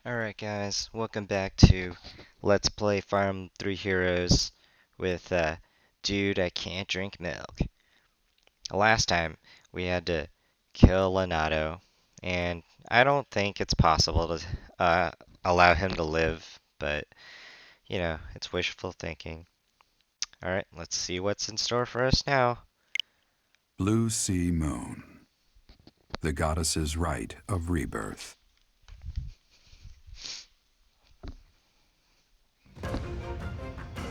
Alright guys, welcome back to Let's Play Farm 3 Heroes with Dude I Can't Drink Milk. Last time we had to kill Leonardo, and I don't think it's possible to allow him to live, but it's wishful thinking. Alright, let's see what's in store for us now. Blue Sea Moon, the goddess's rite of rebirth.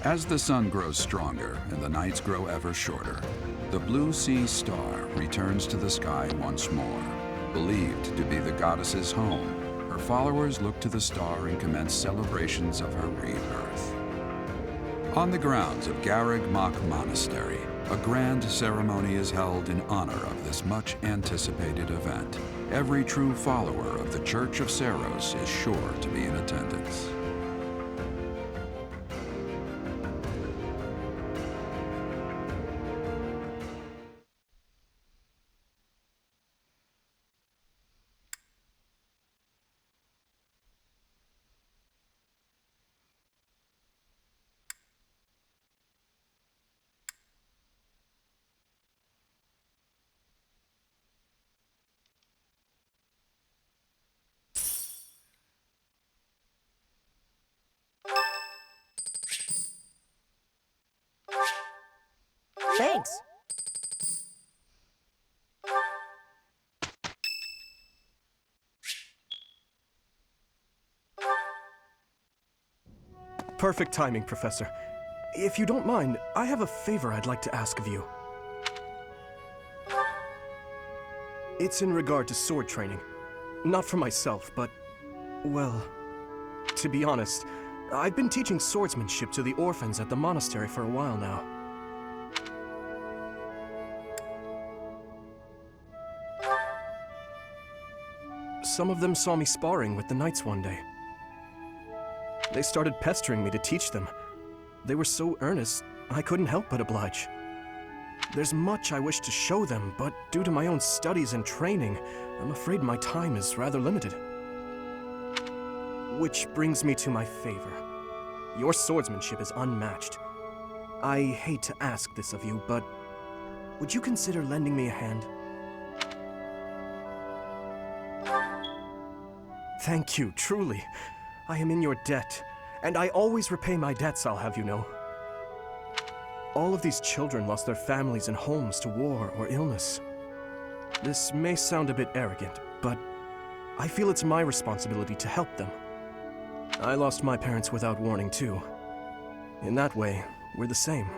As the sun grows stronger and the nights grow ever shorter, the Blue Sea Star returns to the sky once more. Believed to be the goddess's home, her followers look to the star and commence celebrations of her rebirth. On the grounds of Garreg Mach Monastery, a grand ceremony is held in honor of this much-anticipated event. Every true follower of the Church of Saros is sure to be in attendance. Thanks. Perfect timing, Professor. If you don't mind, I have a favor I'd like to ask of you. It's in regard to sword training. Not for myself, but, well, to be honest, I've been teaching swordsmanship to the orphans at the monastery for a while now. Some of them saw me sparring with the knights one day. They started pestering me to teach them. They were so earnest, I couldn't help but oblige. There's much I wish to show them, but due to my own studies and training, I'm afraid my time is rather limited. Which brings me to my favor. Your swordsmanship is unmatched. I hate to ask this of you, but would you consider lending me a hand? Thank you, truly. I am in your debt, and I always repay my debts, I'll have you know. All of these children lost their families and homes to war or illness. This may sound a bit arrogant, but I feel it's my responsibility to help them. I lost my parents without warning, too. In that way, we're the same.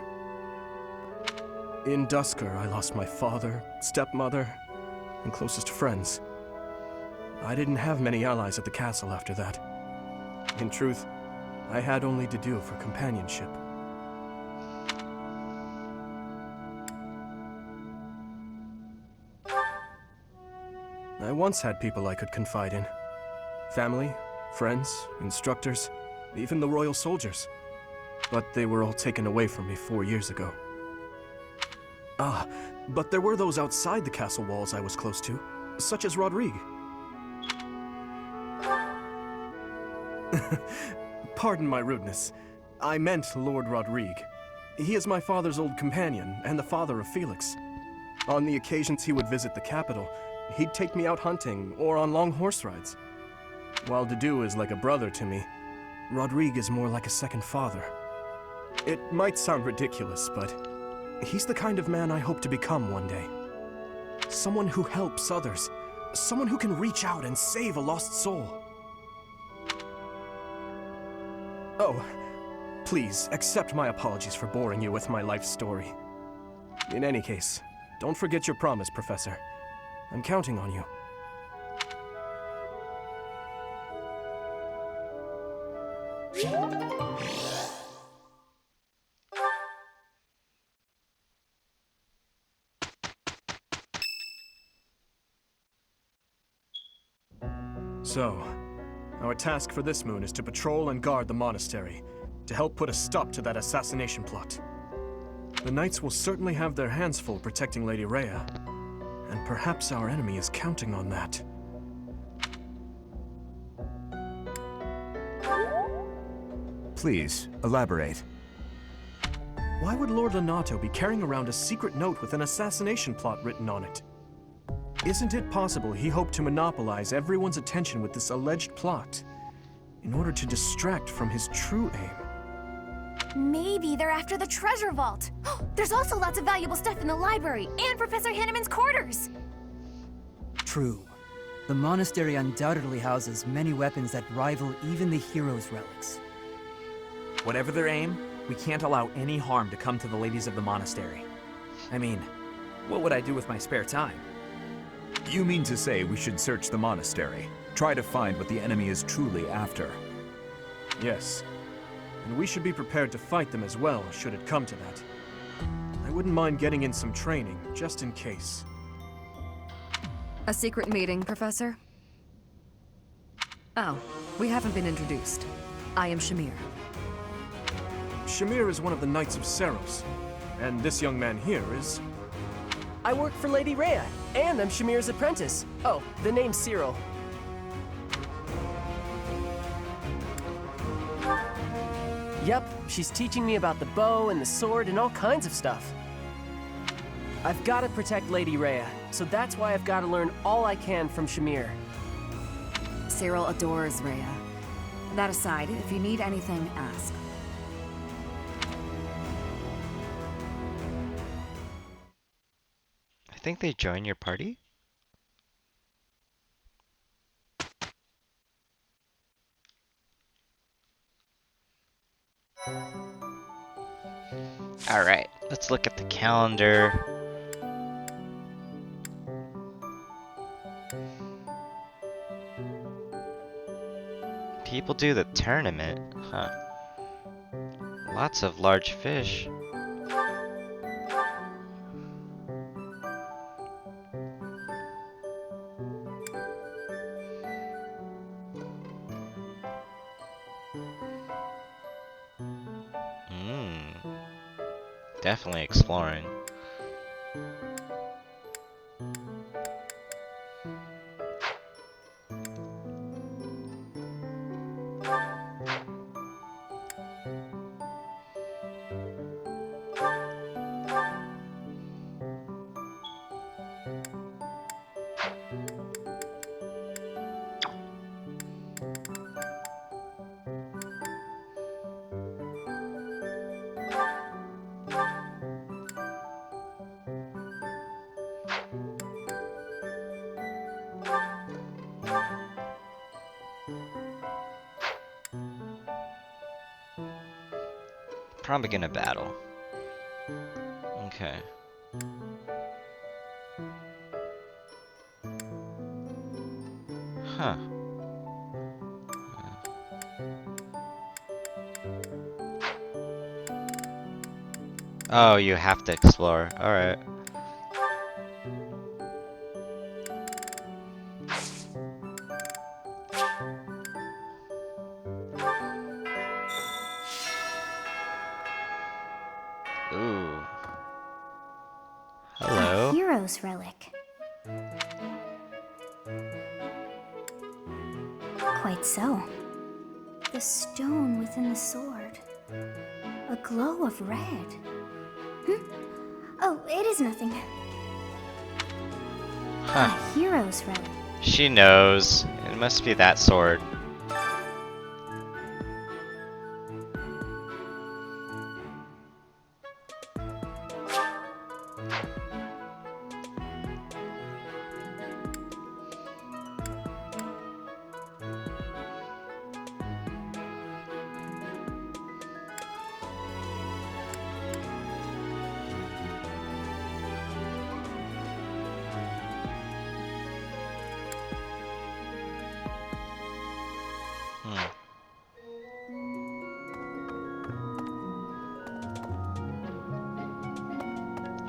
In Dusker, I lost my father, stepmother, and closest friends. I didn't have many allies at the castle after that. In truth, I had only to do for companionship. I once had people I could confide in. Family, friends, instructors, even the royal soldiers. But they were all taken away from me 4 years ago. Ah, but there were those outside the castle walls I was close to, such as Rodrigue. Pardon my rudeness. I meant Lord Rodrigue. He is my father's old companion, and the father of Felix. On the occasions he would visit the capital, he'd take me out hunting or on long horse rides. While Dedu is like a brother to me, Rodrigue is more like a second father. It might sound ridiculous, but he's the kind of man I hope to become one day. Someone who helps others. Someone who can reach out and save a lost soul. Oh, please, accept my apologies for boring you with my life story. In any case, don't forget your promise, Professor. I'm counting on you. So, our task for this moon is to patrol and guard the monastery, to help put a stop to that assassination plot. The knights will certainly have their hands full protecting Lady Rhea, and perhaps our enemy is counting on that. Please, elaborate. Why would Lord Lenato be carrying around a secret note with an assassination plot written on it? Isn't it possible he hoped to monopolize everyone's attention with this alleged plot in order to distract from his true aim? Maybe they're after the treasure vault. There's also lots of valuable stuff in the library and Professor Hanneman's quarters. True. The monastery undoubtedly houses many weapons that rival even the hero's relics. Whatever their aim, we can't allow any harm to come to the ladies of the monastery. I mean, what would I do with my spare time? You mean to say we should search the monastery, try to find what the enemy is truly after? Yes. And we should be prepared to fight them as well, should it come to that. I wouldn't mind getting in some training, just in case. A secret meeting, Professor? Oh, we haven't been introduced. I am Shamir. Shamir is one of the Knights of Seros, and this young man here is... I work for Lady Rhea, and I'm Shamir's apprentice. Oh, the name's Cyril. Yep, she's teaching me about the bow and the sword and all kinds of stuff. I've got to protect Lady Rhea, so that's why I've got to learn all I can from Shamir. Cyril adores Rhea. That aside, if you need anything, ask. I think they join your party? Alright, let's look at the calendar. People do the tournament, huh? Lots of large fish. Definitely exploring. Probably gonna battle. Okay. Huh. Oh, you have to explore. Alright. Ooh. Hello. A hero's relic. Quite so. The stone within the sword. A glow of red. Oh, it is nothing. Huh. A hero's relic. She knows. It must be that sword.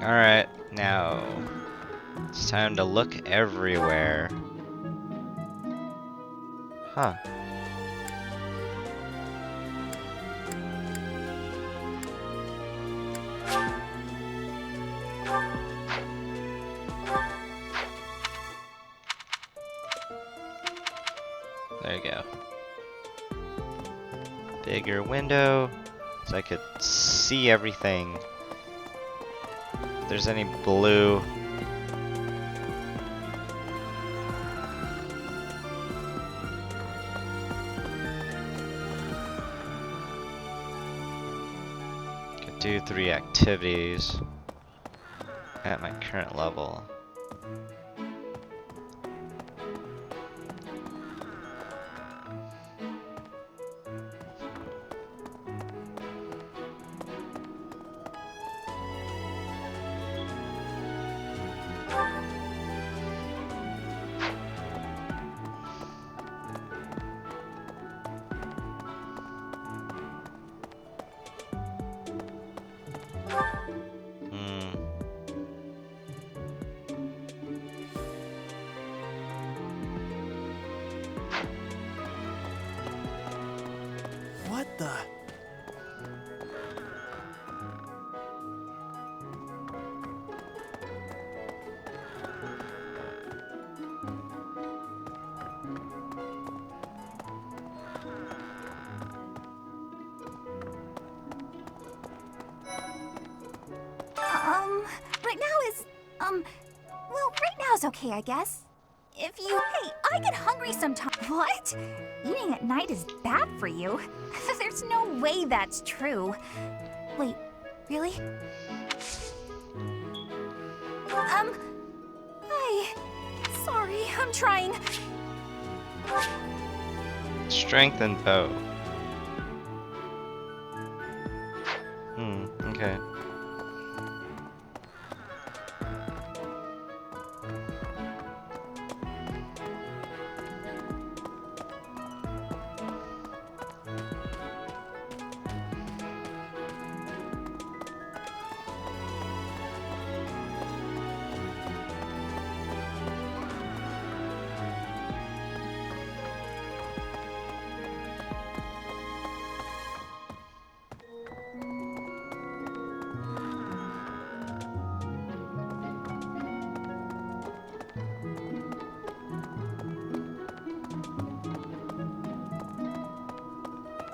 Alright, now it's time to look everywhere. Huh. There you go. bigger window so I could see everything. If there's any blue. Could do 3 activities at my current level. What the? Right now is, well, right now is okay, I guess. If you, hey, I get hungry sometimes. What? Eating at night is bad for you? There's no way that's true. Wait, really? Sorry, I'm trying. Strength and bow. Okay.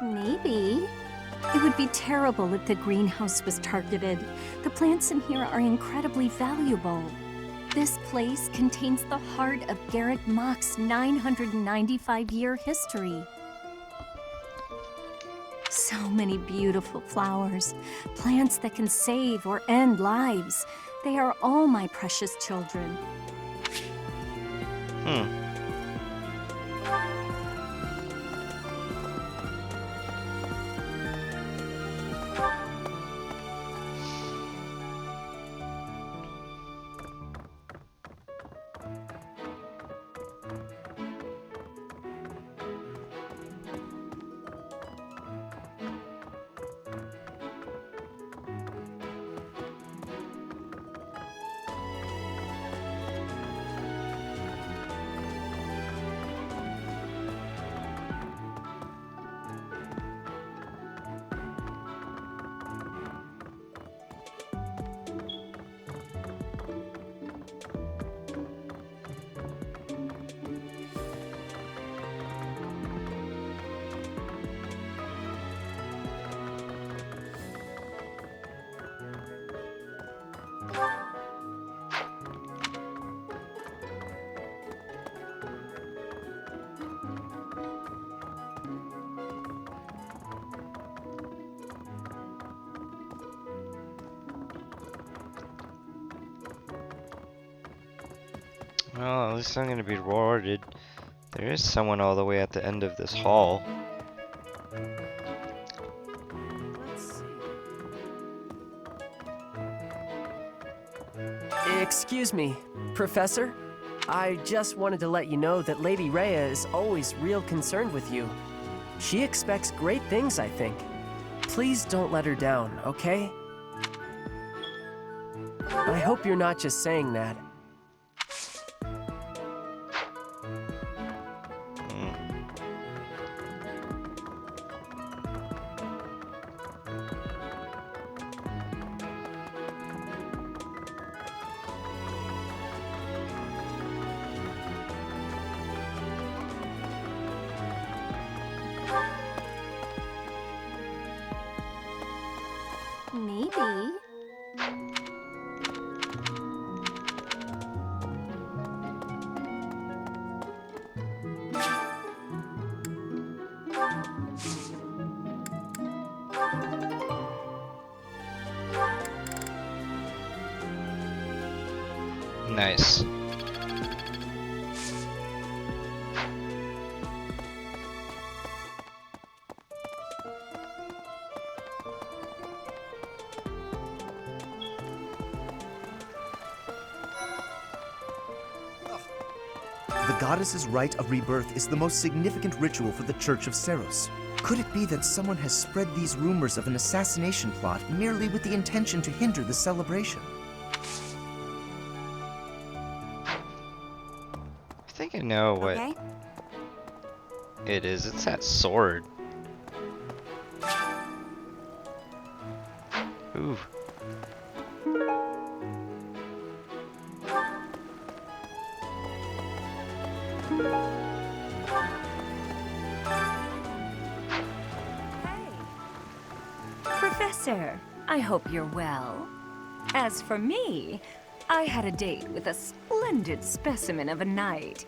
Maybe. It would be terrible if the greenhouse was targeted. The plants in here are incredibly valuable. This place contains the heart of Garrett Mock's 995-year history. So many beautiful flowers, plants that can save or end lives. They are all my precious children. Well, at least I'm gonna be rewarded. There is someone all the way at the end of this hall. Let's see. Excuse me, Professor? I just wanted to let you know that Lady Rhea is always real concerned with you. She expects great things, I think. Please don't let her down, okay? I hope you're not just saying that. maybe. Nice. The goddess's rite of rebirth is the most significant ritual for the Church of Seros. Could it be that someone has spread these rumors of an assassination plot merely with the intention to hinder the celebration? I think I know what Okay? it is. It's that sword. Ooh. Professor, I hope you're well. As for me, I had a date with a splendid specimen of a knight.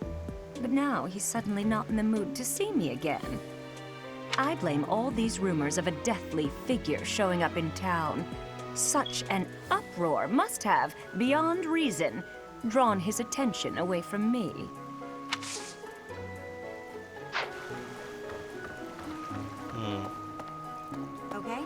But now he's suddenly not in the mood to see me again. I blame all these rumors of a deathly figure showing up in town. Such an uproar must have, beyond reason, drawn his attention away from me. Okay?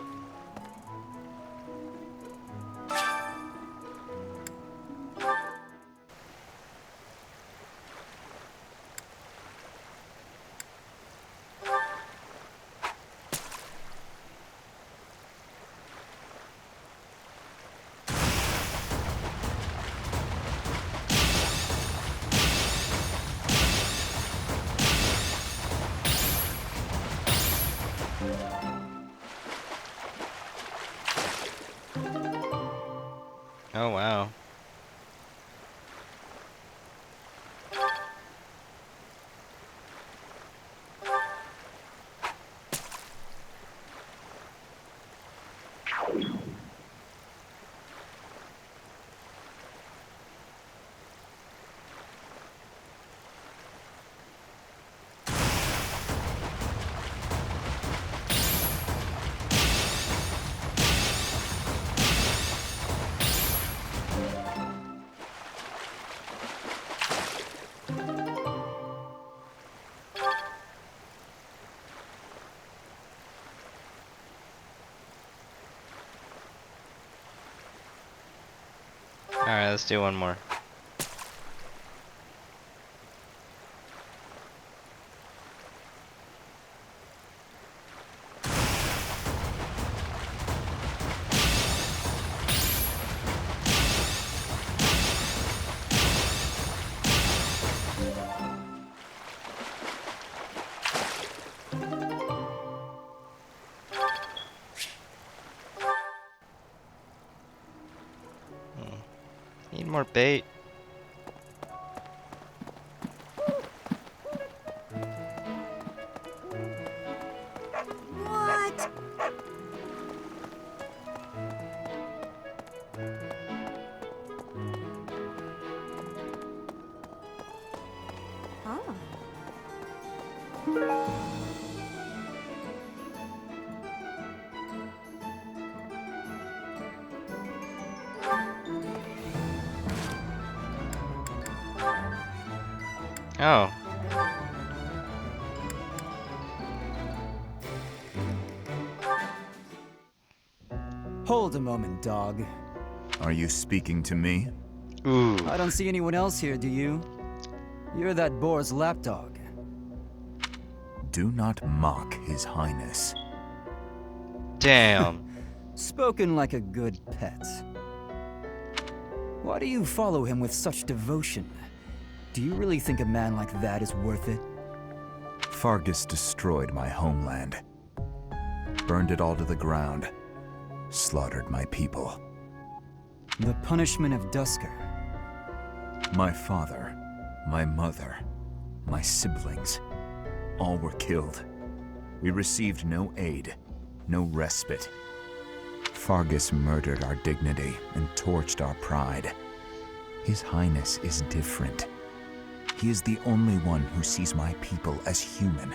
Oh wow. Alright, let's do one more. Need more bait. What? Oh. Oh. Hold a moment, dog. Are you speaking to me? Ooh. I don't see anyone else here, do you? You're that boar's lapdog. Do not mock His Highness. Damn. Spoken like a good pet. Why do you follow him with such devotion? Do you really think a man like that is worth it? Fargus destroyed my homeland. Burned it all to the ground. Slaughtered my people. The punishment of Dusker. My father, my mother, my siblings, all were killed. We received no aid, no respite. Fargus murdered our dignity and torched our pride. His Highness is different. He is the only one who sees my people as human.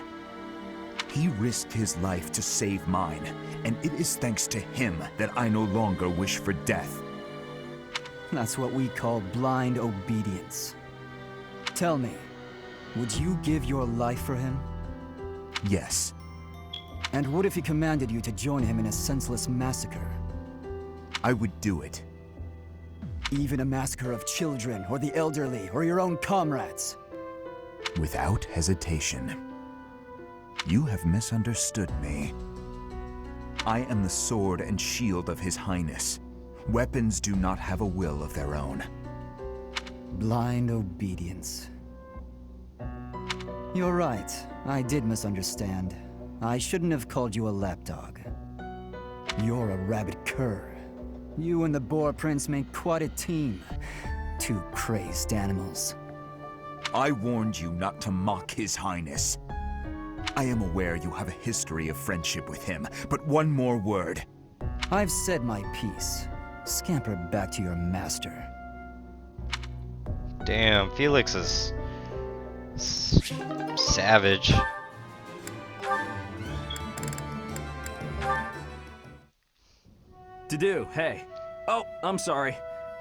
He risked his life to save mine, and it is thanks to him that I no longer wish for death. That's what we call blind obedience. Tell me, would you give your life for him? Yes. And what if he commanded you to join him in a senseless massacre? I would do it. Even a massacre of children, or the elderly, or your own comrades? Without hesitation. You have misunderstood me. I am the sword and shield of His Highness. Weapons do not have a will of their own. Blind obedience. You're right, I did misunderstand. I shouldn't have called you a lapdog. You're a rabid cur. You and the Boar Prince make quite a team. Two crazed animals. I warned you not to mock His Highness. I am aware you have a history of friendship with him, but one more word. I've said my piece. Scamper back to your master. Damn, Felix is savage. To-do, hey. Oh, I'm sorry.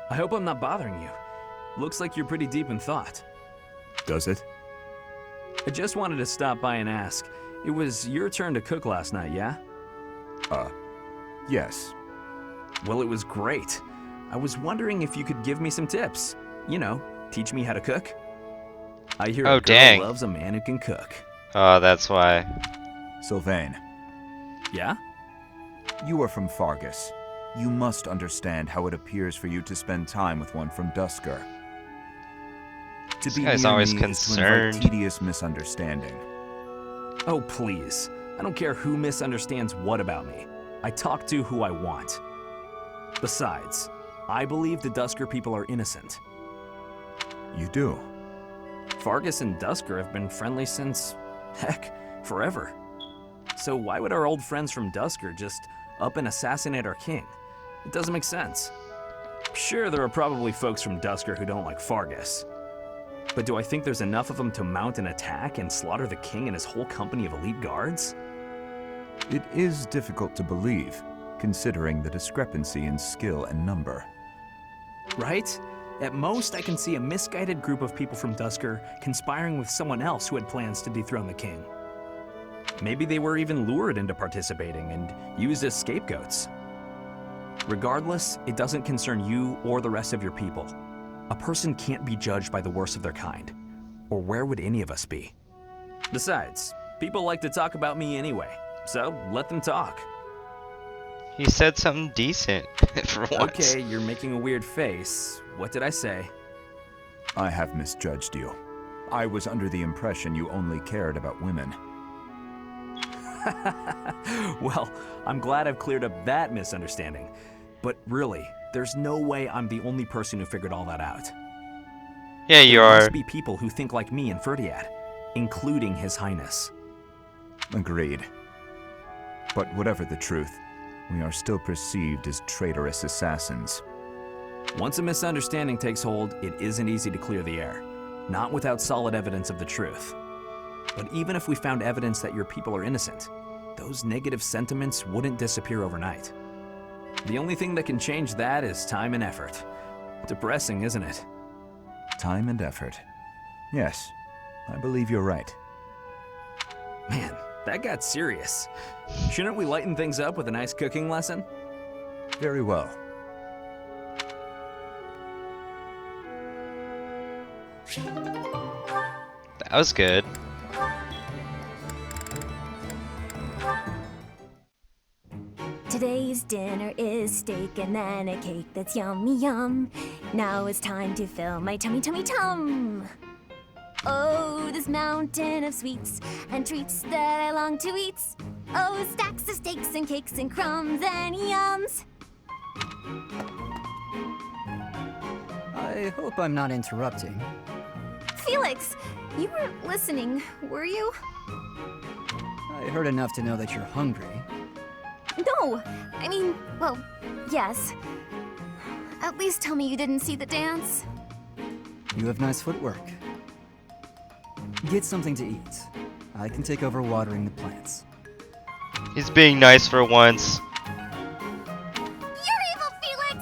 I hope I'm not bothering you. Looks like you're pretty deep in thought. Does it? I just wanted to stop by and ask. It was your turn to cook last night, yeah? Yes. Well, it was great. I was wondering if you could give me some tips. You know, teach me how to cook. I hear Oh, a girl dang. loves a man who can cook. Oh, that's why. Sylvain, Yeah? you are from Fargus. You must understand how it appears for you to spend time with one from Dusker. To This be guy's near always me is to invite concerned. tedious misunderstanding. Oh, please. I don't care who misunderstands what about me. I talk to who I want. Besides, I believe the Dusker people are innocent. You do? Fargus and Dusker have been friendly since, heck, forever. So why would our old friends from Dusker just up and assassinate our king? It doesn't make sense. Sure, there are probably folks from Dusker who don't like Fargus. But do I think there's enough of them to mount an attack and slaughter the king and his whole company of elite guards? It is difficult to believe, considering the discrepancy in skill and number. Right? At most, I can see a misguided group of people from Dusker conspiring with someone else who had plans to dethrone the king. Maybe they were even lured into participating and used as scapegoats. Regardless, it doesn't concern you or the rest of your people. A person can't be judged by the worst of their kind. Or where would any of us be? Besides, people like to talk about me anyway, so let them talk. He said something decent for once. Okay, you're making a weird face. What did I say? I have misjudged you. I was under the impression you only cared about women. Well, I'm glad I've cleared up that misunderstanding. But really, there's no way I'm the only person who figured all that out. Yeah, you There are. must be people who think like me and Ferdiad, including His Highness. Agreed. But whatever the truth, we are still perceived as traitorous assassins. Once a misunderstanding takes hold, it isn't easy to clear the air. Not without solid evidence of the truth. But even if we found evidence that your people are innocent, those negative sentiments wouldn't disappear overnight. The only thing that can change that is time and effort. Depressing, isn't it? Time and effort. Yes, I believe you're right. Man, that got serious. Shouldn't we lighten things up with a nice cooking lesson? Very well. That was good. Today's dinner is steak and then a cake that's yummy yum. Now it's time to fill my tummy tummy tum. Oh, this mountain of sweets and treats that I long to eat. Oh, stacks of steaks and cakes and crumbs and yums. I hope I'm not interrupting. Felix, you weren't listening, were you? I heard enough to know that you're hungry. No! I mean, well, yes. At least tell me you didn't see the dance. You have nice footwork. Get something to eat. I can take over watering the plants. He's being nice for once. You're evil, Felix!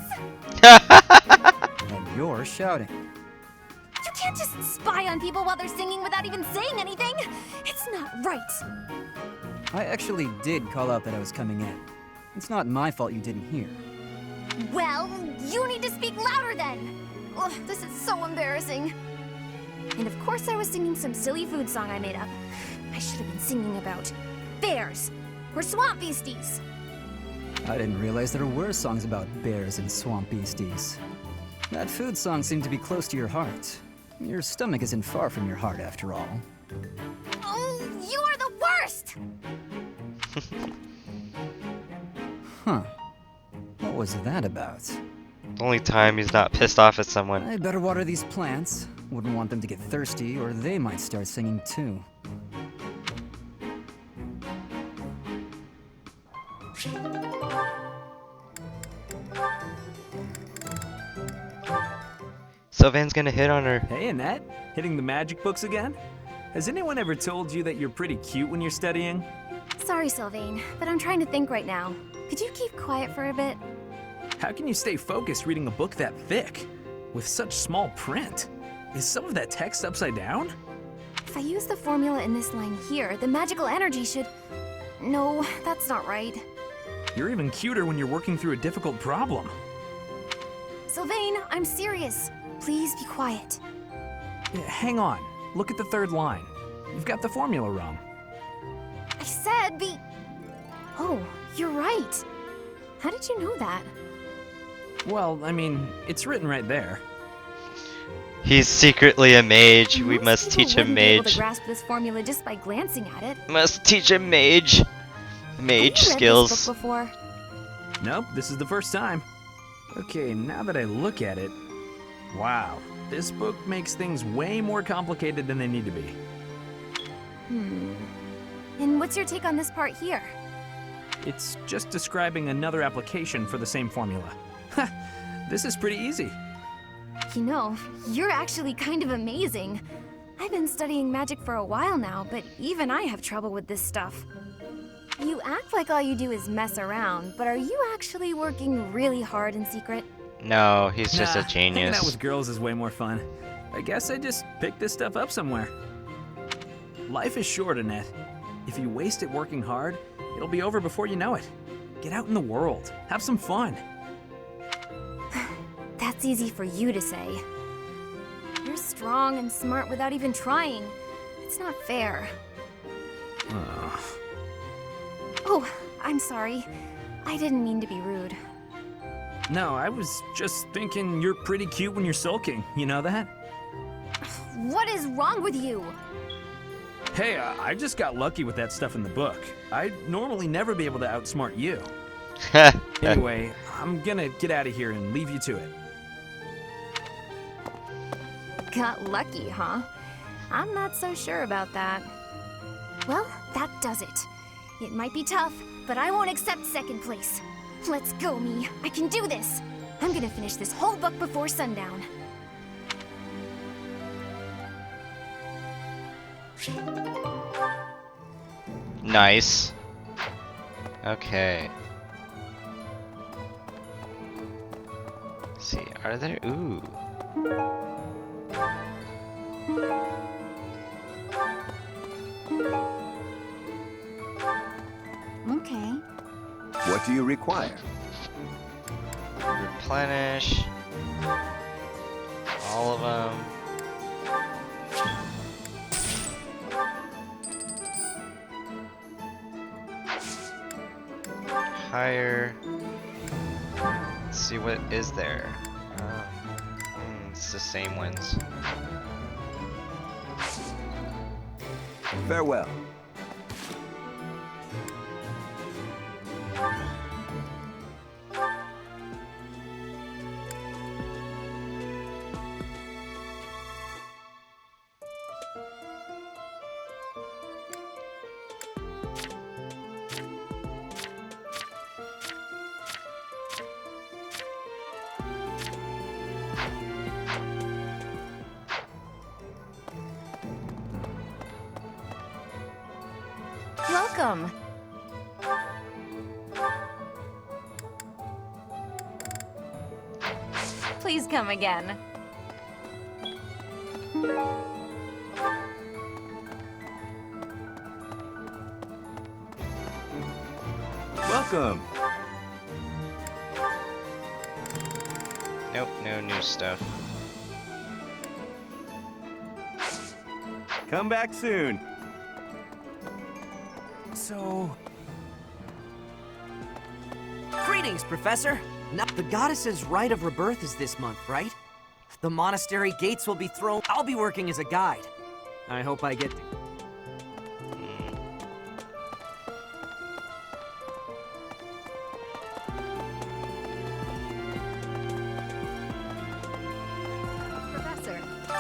And you're shouting. You can't just spy on people while they're singing without even saying anything! It's not right! I actually did call out that I was coming in. It's not my fault you didn't hear. Well, you need to speak louder then! Ugh, this is so embarrassing. And of course I was singing some silly food song I made up. I should have been singing about bears or swamp beasties. I didn't realize there were songs about bears and swamp beasties. That food song seemed to be close to your heart. Your stomach isn't far from your heart, after all. Oh, you are the worst! Huh. What was that about? Only time he's not pissed off at someone. I better water these plants. Wouldn't want them to get thirsty, or they might start singing too. Sylvain's gonna hit on her. Hey, Annette, hitting the magic books again? Has anyone ever told you that you're pretty cute when you're studying? Sorry, Sylvain, but I'm trying to think right now. Could you keep quiet for a bit? How can you stay focused reading a book that thick? With such small print? Is some of that text upside down? If I use the formula in this line here, the magical energy should... No, that's not right. You're even cuter when you're working through a difficult problem. Sylvain, I'm serious. Please be quiet. Hang on. Look at the third line. You've got the formula wrong. I said be... Oh, you're right. How did you know that? Well, I mean, it's written right there. He's secretly a mage. We Most must people teach him wouldn't be able to mage. grasp this formula just by glancing at it. Must teach him mage. Mage Have you read skills. this book before? Nope, this is the first time. Okay, now that I look at it, wow, this book makes things way more complicated than they need to be. And what's your take on this part here? It's just describing another application for the same formula. Ha! This is pretty easy. You know, you're actually kind of amazing. I've been studying magic for a while now, but even I have trouble with this stuff. You act like all you do is mess around, but are you actually working really hard in secret? No, he's just a Hanging out genius. with girls is way more fun. I guess I just picked this stuff up somewhere. Life is short, Annette. If you waste it working hard, it'll be over before you know it. Get out in the world. Have some fun. That's easy for you to say. You're strong and smart without even trying. It's not fair. Oh, I'm sorry. I didn't mean to be rude. No, I was just thinking you're pretty cute when you're sulking. You know that? What is wrong with you? Hey, I just got lucky with that stuff in the book. I'd normally never be able to outsmart you. Anyway, I'm gonna get out of here and leave you to it. Got lucky, huh? I'm not so sure about that. Well, that does it. It might be tough, but I won't accept second place. Let's go, me. I can do this. I'm gonna finish this whole book before sundown. Nice. Okay. Let's see, are there? Ooh. Okay. What do you require? Replenish. All of them. Higher. Let's see what is there. It's the same ones. Farewell. welcome. Please come again. Welcome. Nope, no new stuff. Come back soon. So... Greetings, Professor! Now, the goddess's rite of rebirth is this month, right? The monastery gates will be thrown. I'll be working as a guide. I hope I get to...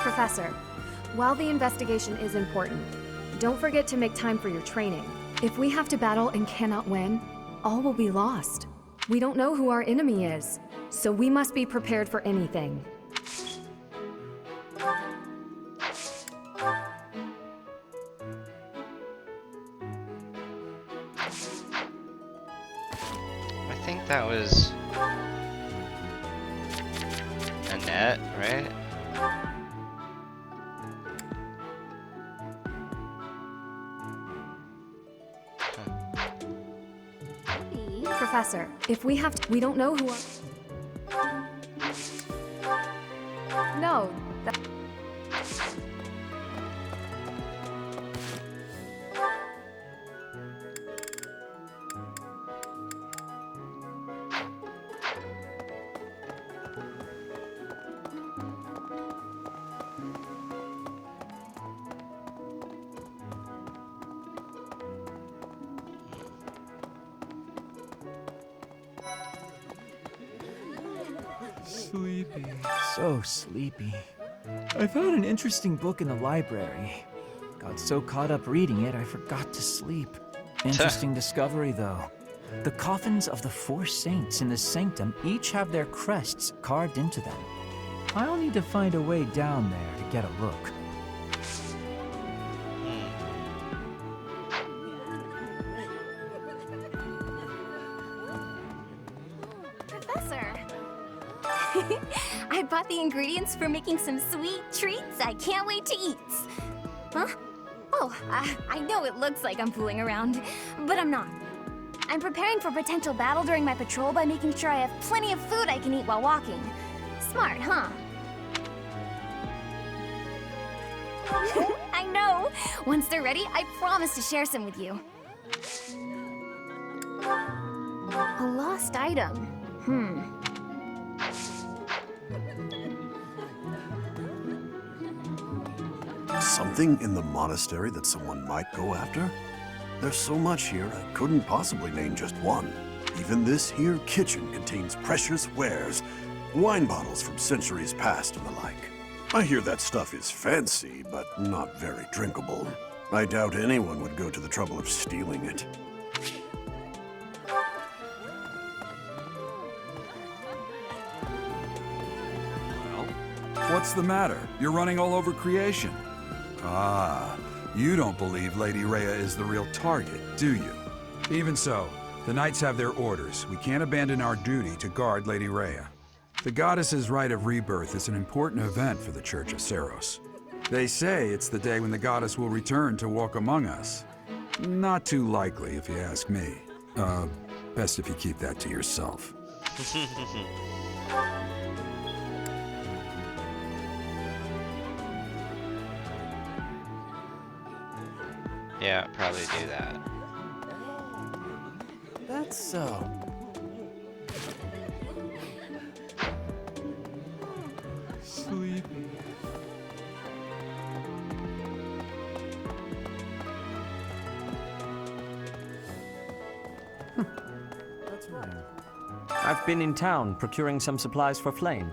Professor, while the investigation is important, don't forget to make time for your training. If we have to battle and cannot win, all will be lost. We don't know who our enemy is, so we must be prepared for anything. I think that was a net, right? Professor, if we have to, we don't know who our... No, that... Sleepy. So sleepy. I found an interesting book in the library. Got so caught up reading it, I forgot to sleep. Interesting discovery, though. The coffins of the 4 saints in the sanctum each have their crests carved into them. I'll need to find a way down there to get a look. Professor! I bought the ingredients for making some sweet treats I can't wait to eat. Huh? Oh, I know it looks like I'm fooling around, but I'm not. I'm preparing for potential battle during my patrol by making sure I have plenty of food I can eat while walking. Smart, huh? I know! Once they're ready, I promise to share some with you. A lost item. Something in the monastery that someone might go after? There's so much here, I couldn't possibly name just one. Even this here kitchen contains precious wares, wine bottles from centuries past and the like. I hear that stuff is fancy, but not very drinkable. I doubt anyone would go to the trouble of stealing it. What's the matter? You're running all over creation. Ah, you don't believe Lady Rhea is the real target, do you? Even so, the Knights have their orders. We can't abandon our duty to guard Lady Rhea. The goddess's rite of rebirth is an important event for the Church of Seiros. They say it's the day when the goddess will return to walk among us. Not too likely, if you ask me. Best if you keep that to yourself. Yeah, probably do that. That's so. Sleepy. That's right. I've been in town procuring some supplies for Flame.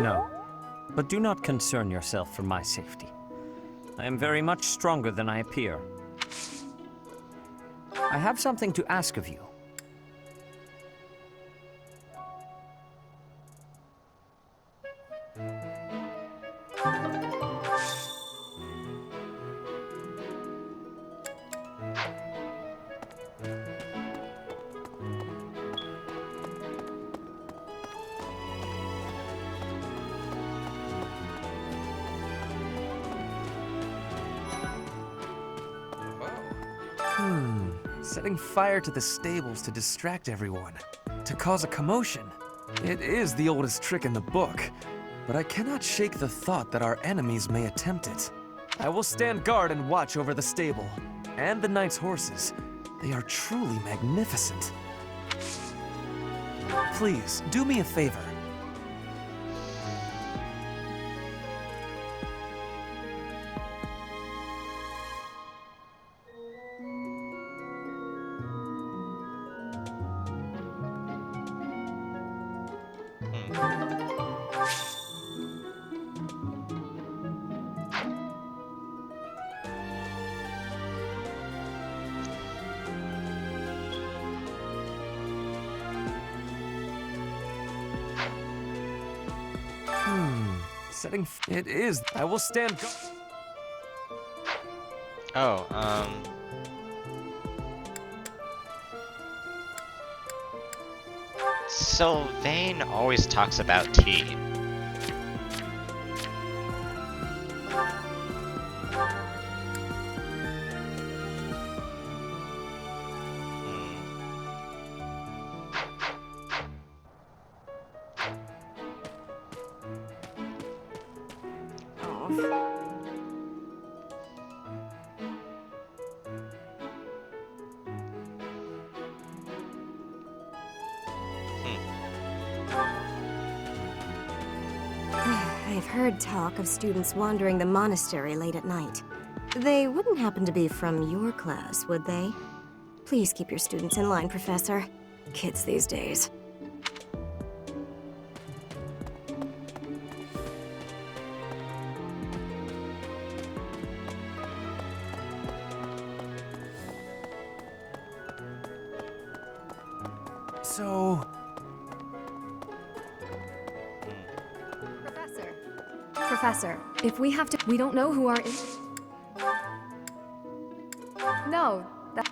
No, but do not concern yourself for my safety. I am very much stronger than I appear. I have something to ask of you. Setting fire to the stables to distract everyone, to cause a commotion. It is the oldest trick in the book, but I cannot shake the thought that our enemies may attempt it. I will stand guard and watch over the stable, and the knight's horses. They are truly magnificent. Please, do me a favor. It is. I will stand. Oh, Sylvain always talks about tea. I've heard talk of students wandering the monastery late at night. They wouldn't happen to be from your class, would they? Please keep your students in line, Professor. Kids these days. So... Professor, if we have to, we don't know who our No, that...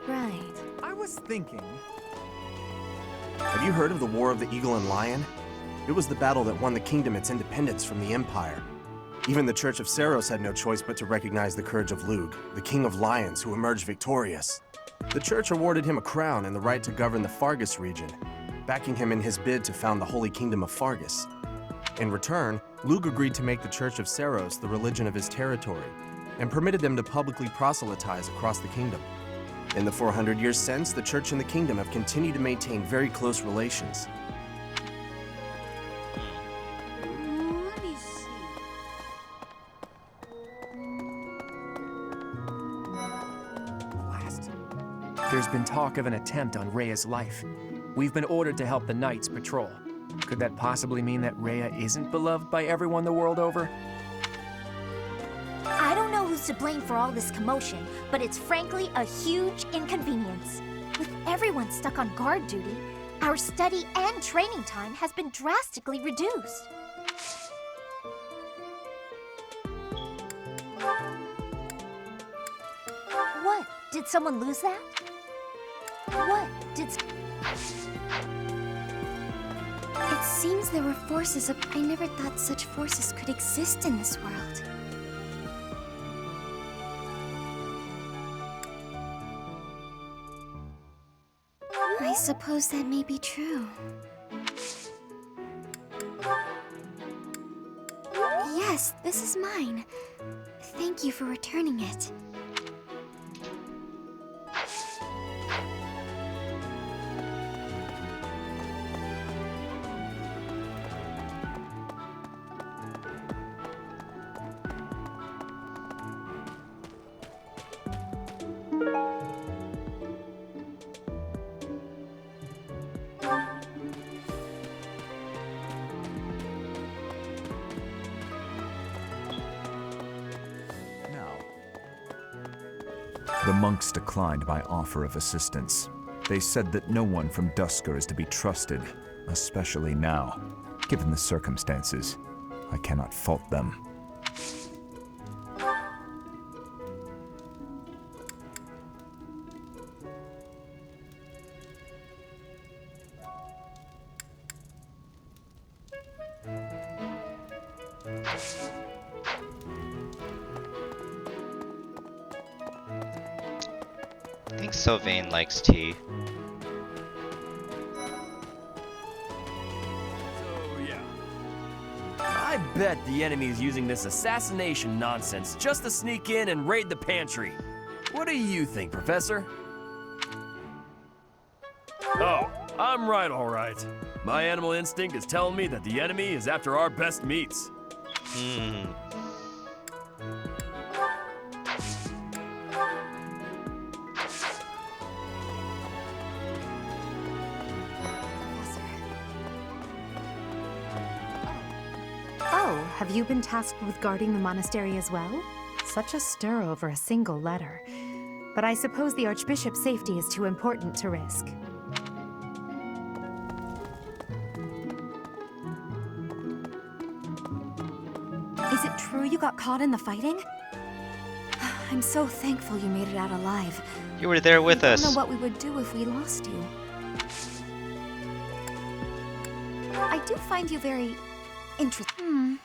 Right. I was thinking... Have you heard of the War of the Eagle and Lion? It was the battle that won the kingdom its independence from the Empire. Even the Church of Seiros had no choice but to recognize the courage of Lugh, the King of Lions who emerged victorious. The Church awarded him a crown and the right to govern the Fargus region, backing him in his bid to found the Holy Kingdom of Fargus. In return, Lugh agreed to make the Church of Seiros the religion of his territory, and permitted them to publicly proselytize across the kingdom. In the 400 years since, the Church and the Kingdom have continued to maintain very close relations. Let me see. Blast. There's been talk of an attempt on Rhea's life. We've been ordered to help the Knights patrol. Could that possibly mean that Rhea isn't beloved by everyone the world over? I don't know who's to blame for all this commotion, but it's frankly a huge inconvenience. With everyone stuck on guard duty, our study and training time has been drastically reduced. What? Did someone lose that? What? It seems there were forces of... I never thought such forces could exist in this world. I suppose that may be true. Yes, this is mine. Thank you for returning it. The monks declined my offer of assistance. They said that no one from Duscur is to be trusted, especially now. Given the circumstances, I cannot fault them. I think Sylvain likes tea. I bet the enemy's using this assassination nonsense just to sneak in and raid the pantry. What do you think, Professor? Oh, I'm right, all right. My animal instinct is telling me that the enemy is after our best meats. Oh, have you been tasked with guarding the monastery as well? Such a stir over a single letter. But I suppose the Archbishop's safety is too important to risk. Is it true you got caught in the fighting? I'm so thankful you made it out alive. You were there with I us. don't know what we would do if we lost you. I do find you very interesting.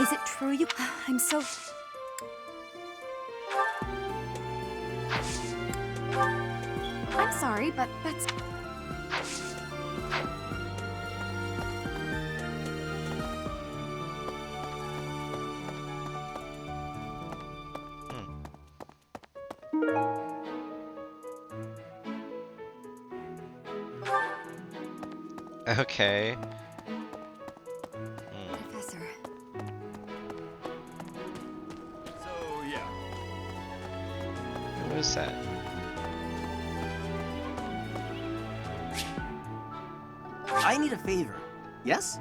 Is it true you... I'm so... I'm sorry, but that's... Okay. Professor. So, yeah. What was that? I need a favor. Yes?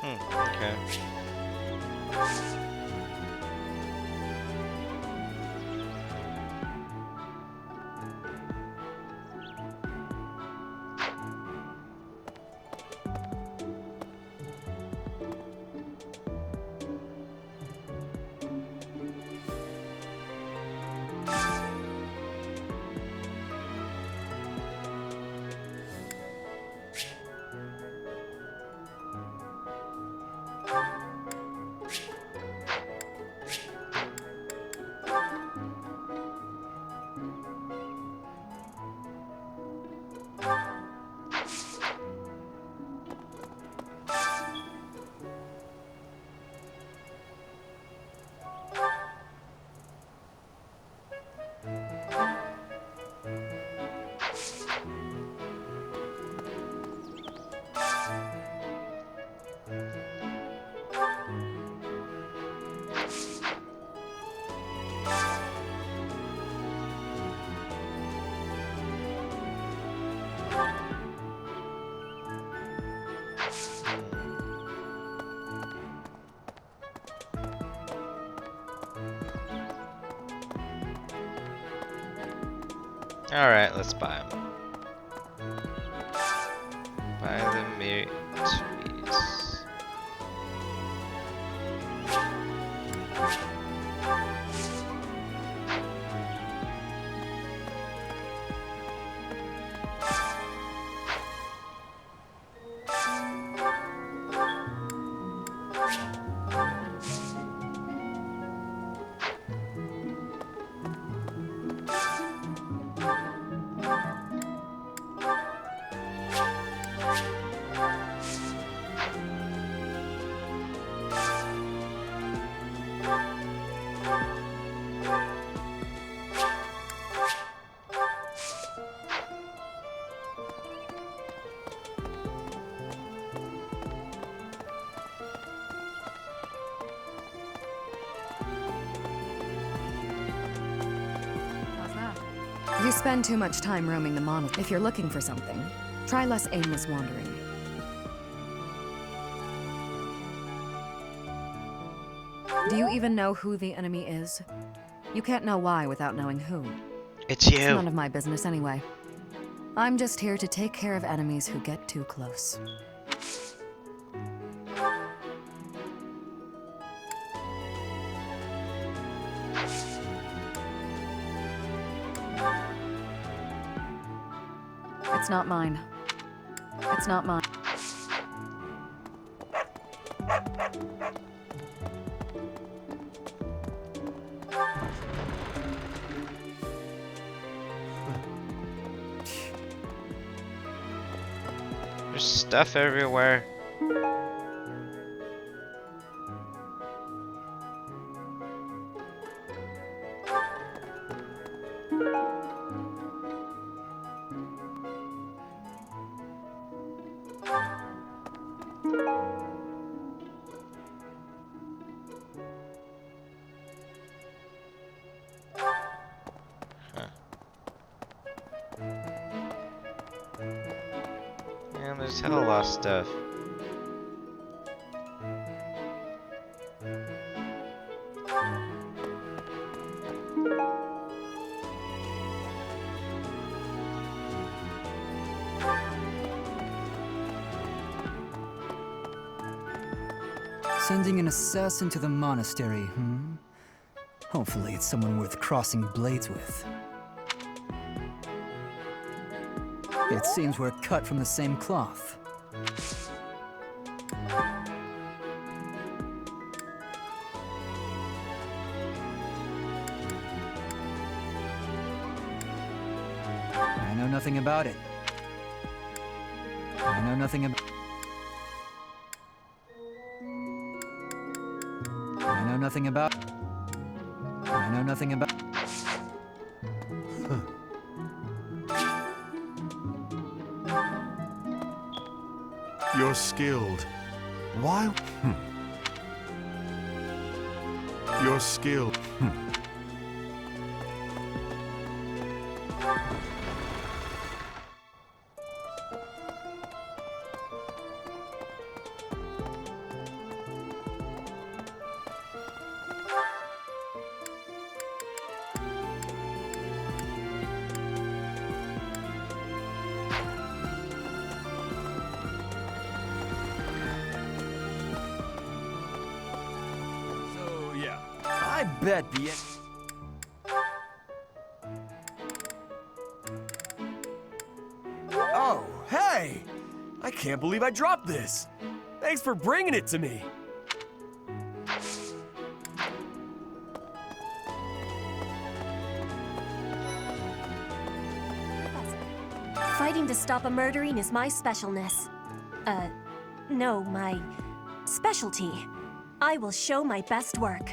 Okay. Alright, let's buy them. Buy the meat trees. You spend too much time roaming the monastery. If you're looking for something, try less aimless wandering. Do you even know who the enemy is? You can't know why without knowing who. It's you. It's none of my business anyway. I'm just here to take care of enemies who get too close. It's not mine. It's not mine. There's stuff everywhere. Man, there's hella lot of stuff. Sending an assassin to the monastery, hmm? Hopefully it's someone worth crossing blades with. It seems we're cut from the same cloth. I know nothing about it. I know nothing about... I know nothing about... I know nothing about... You're skilled. Why? You're skilled. So, yeah. I bet the... Oh, hey! I can't believe I dropped this! Thanks for bringing it to me! Fighting to stop a murdering is my specialness. No, my specialty. I will show my best work.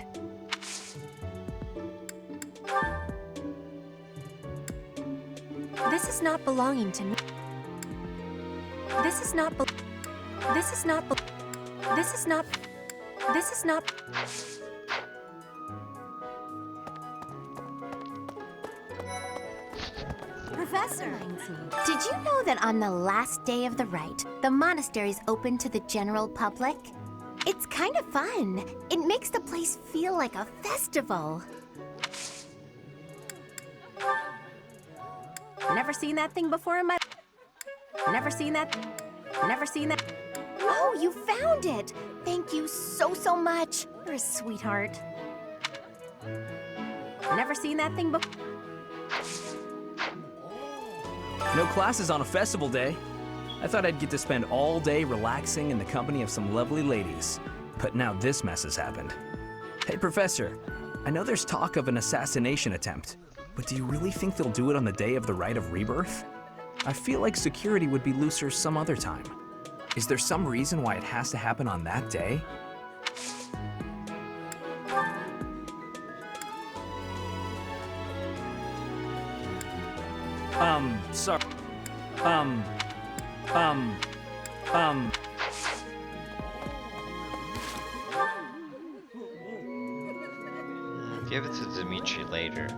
This is not belonging to me. This is not This is not This is not This is not Professor, did you know that on the last day of the rite, the monastery is open to the general public? It's kind of fun. It makes the place feel like a festival. Never seen that thing before in my... Never seen that... Never seen that... Oh, you found it! Thank you so much. You're a sweetheart. Never seen that thing before... No classes on a festival day. I thought I'd get to spend all day relaxing in the company of some lovely ladies. But now this mess has happened. Hey, Professor. I know there's talk of an assassination attempt, but do you really think they'll do it on the day of the Rite of Rebirth? I feel like security would be looser some other time. Is there some reason why it has to happen on that day? Sorry. Give it to Dimitri later.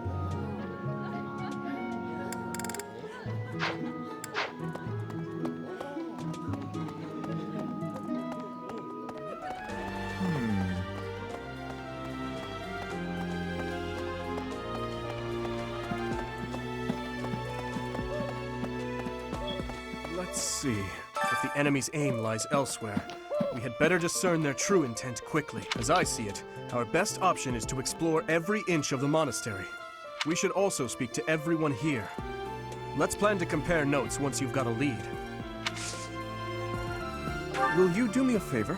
Let's see. If the enemy's aim lies elsewhere, we had better discern their true intent quickly. As I see it, our best option is to explore every inch of the monastery. We should also speak to everyone here. Let's plan to compare notes once you've got a lead. Will you do me a favor?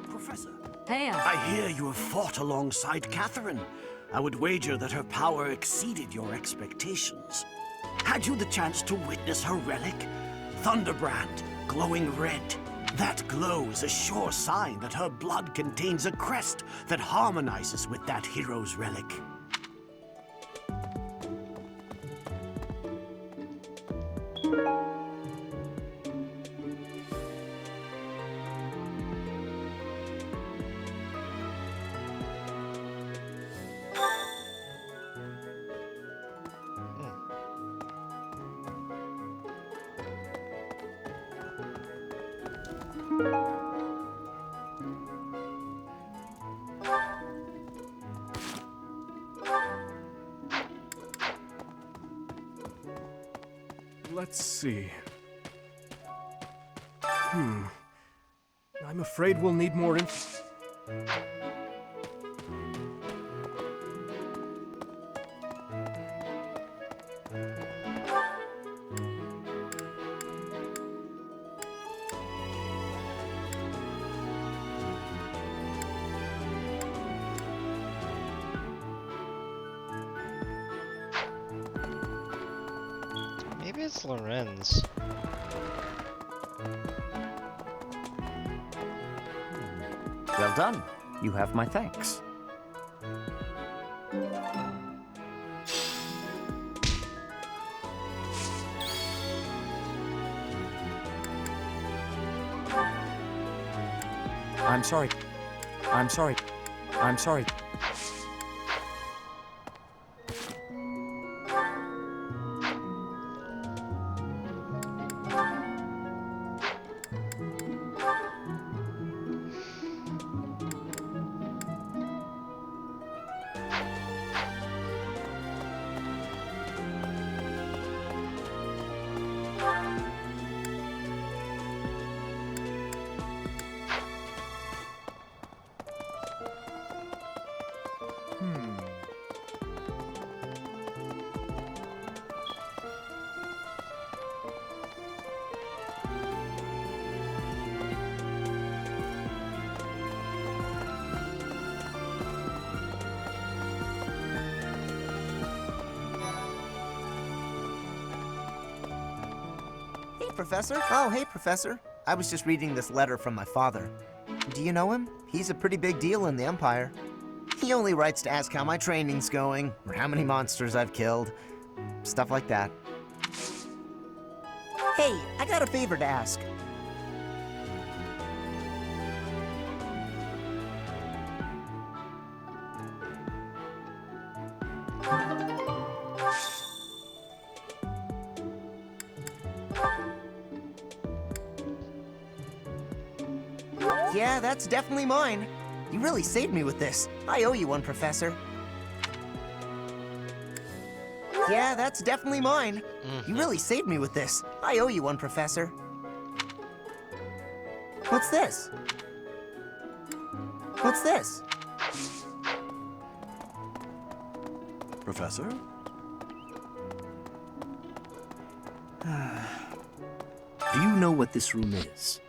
Professor. Hey, I hear you have fought alongside Catherine. I would wager that her power exceeded your expectations. Had you the chance to witness her relic? Thunderbrand, glowing red. That glow is a sure sign that her blood contains a crest that harmonizes with that hero's relic. Let's see. I'm afraid we'll need more info. Maybe it's Lorenz. Well done. You have my thanks. I'm sorry. I'm sorry. I'm sorry. Professor? Oh, hey, Professor. I was just reading this letter from my father. Do you know him? He's a pretty big deal in the Empire. He only writes to ask how my training's going, or how many monsters I've killed. Stuff like that. Hey, I got a favor to ask. Yeah, that's definitely mine. You really saved me with this. I owe you one, Professor. Yeah, that's definitely mine. You really saved me with this. I owe you one, Professor. What's this? What's this? Professor? Do you know what this room is?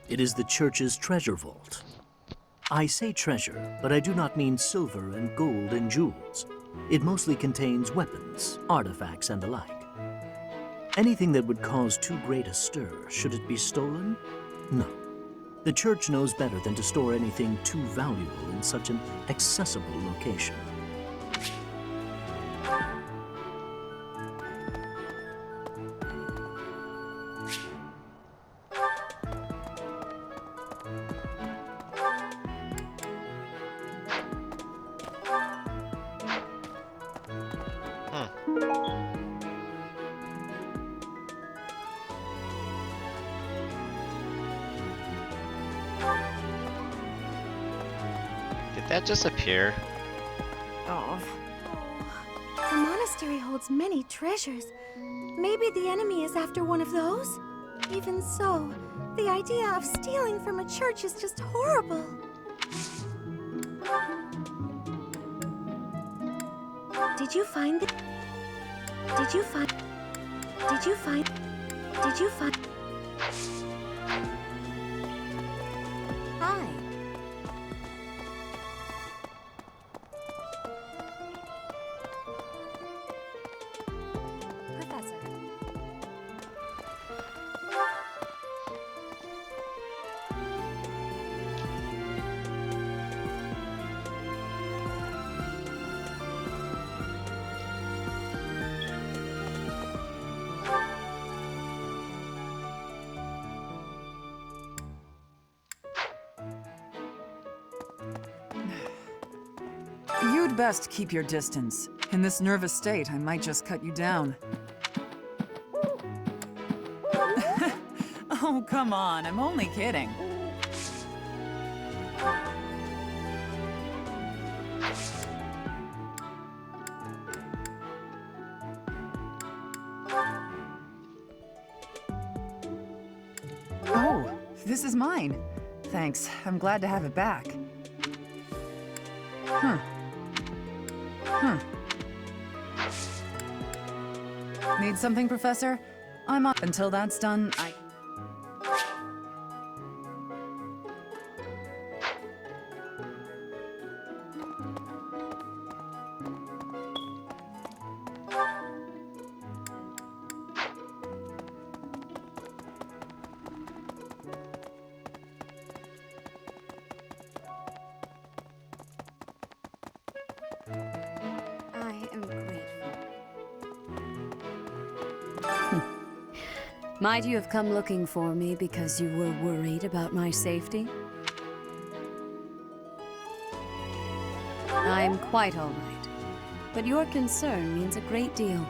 It is the church's treasure vault. I say treasure, but I do not mean silver and gold and jewels. It mostly contains weapons, artifacts, and the like. Anything that would cause too great a stir, should it be stolen? No. The church knows better than to store anything too valuable in such an accessible location. Did that just appear? Oh. The monastery holds many treasures. Maybe the enemy is after one of those? Even so, the idea of stealing from a church is just horrible. Did you find the... Did you find... Did you find... Did you find... Hi. Professor. You'd best keep your distance. In this nervous state, I might just cut you down. Oh, come on, I'm only kidding. Oh, this is mine. Thanks, I'm glad to have it back. Huh. Huh. Need something, Professor? I'm up until that's done. I am grateful. Might you have come looking for me because you were worried about my safety? I'm quite all right, but your concern means a great deal.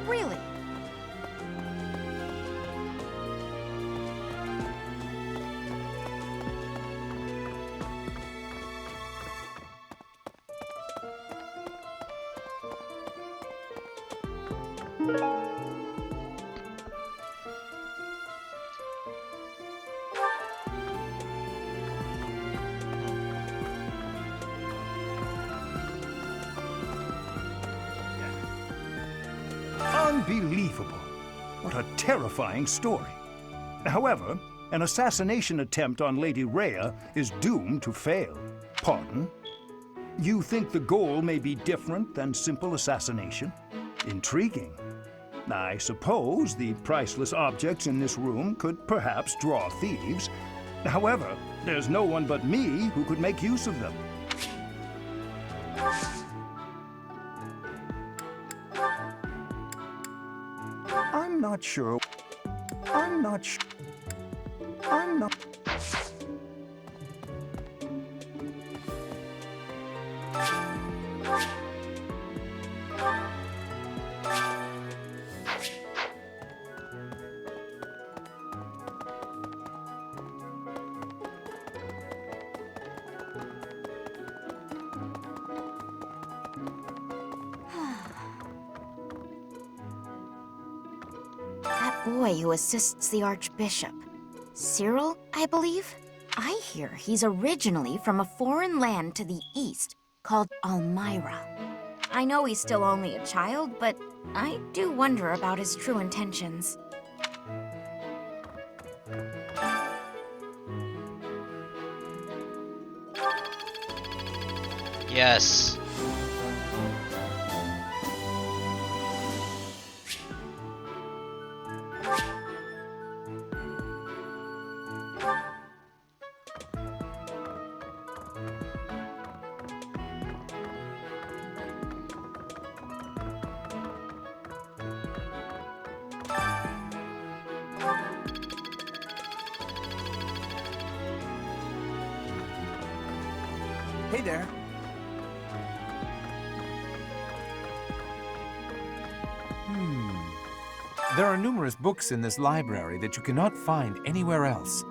Really? Unbelievable. What a terrifying story. However, an assassination attempt on Lady Rhea is doomed to fail. Pardon? You think the goal may be different than simple assassination? Intriguing. I suppose the priceless objects in this room could perhaps draw thieves. However, there's no one but me who could make use of them. I'm not sure. I'm not sure. I'm not. That boy who assists the Archbishop. Cyril, I believe? I hear he's originally from a foreign land to the east called Almyra. I know he's still only a child, but I do wonder about his true intentions. Yes. Hey there. There are numerous books in this library that you cannot find anywhere else.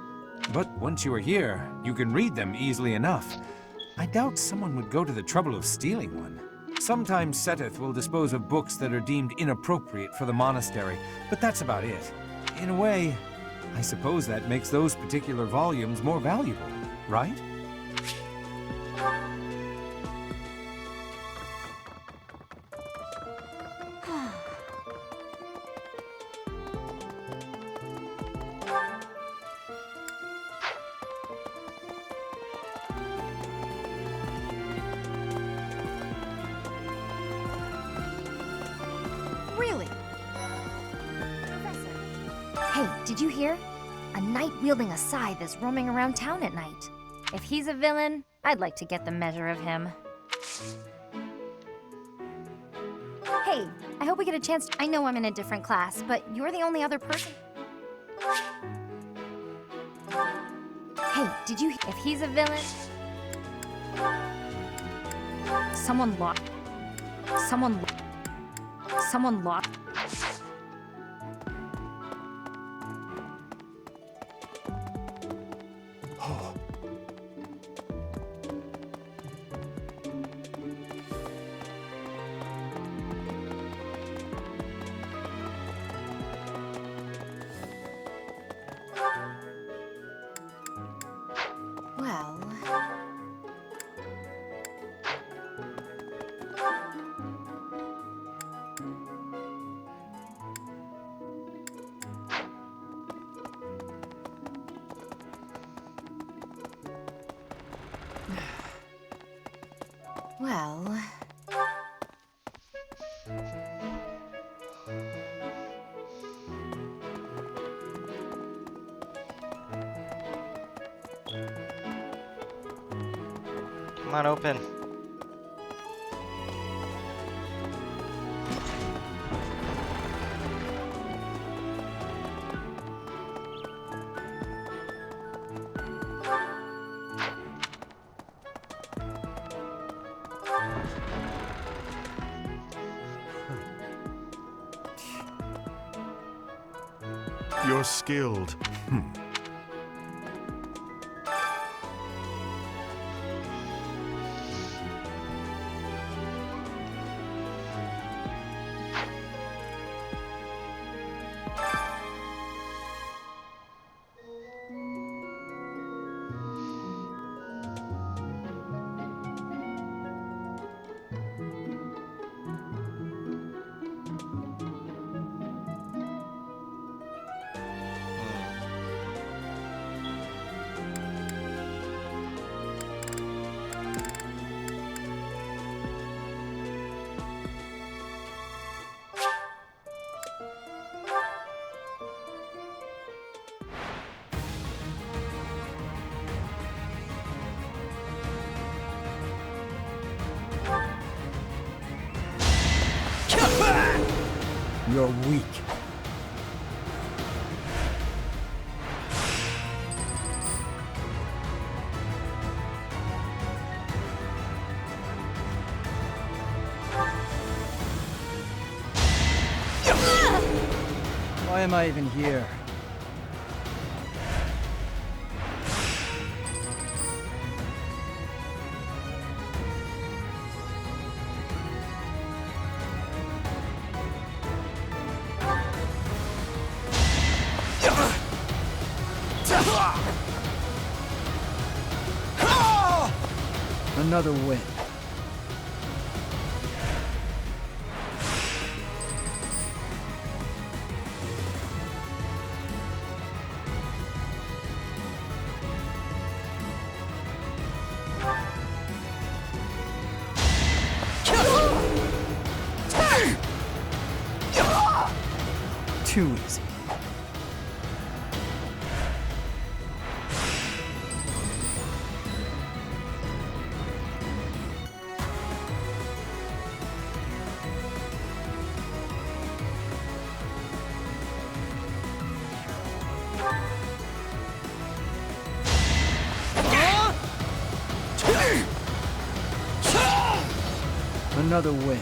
But once you are here, you can read them easily enough. I doubt someone would go to the trouble of stealing one. Sometimes Seteth will dispose of books that are deemed inappropriate for the monastery, but that's about it. In a way, I suppose that makes those particular volumes more valuable, right? Really? Hey, did you hear? A knight wielding a scythe is roaming around town at night. If he's a villain, I'd like to get the measure of him. Hey, I hope we get a chance I know I'm in a different class, but you're the only other person. Hey, did you... If he's a villain... Someone lost... Someone lost... Well... Well... Come on, open. You're skilled. You're weak. Why am I even here? Another win. Too easy. Another win.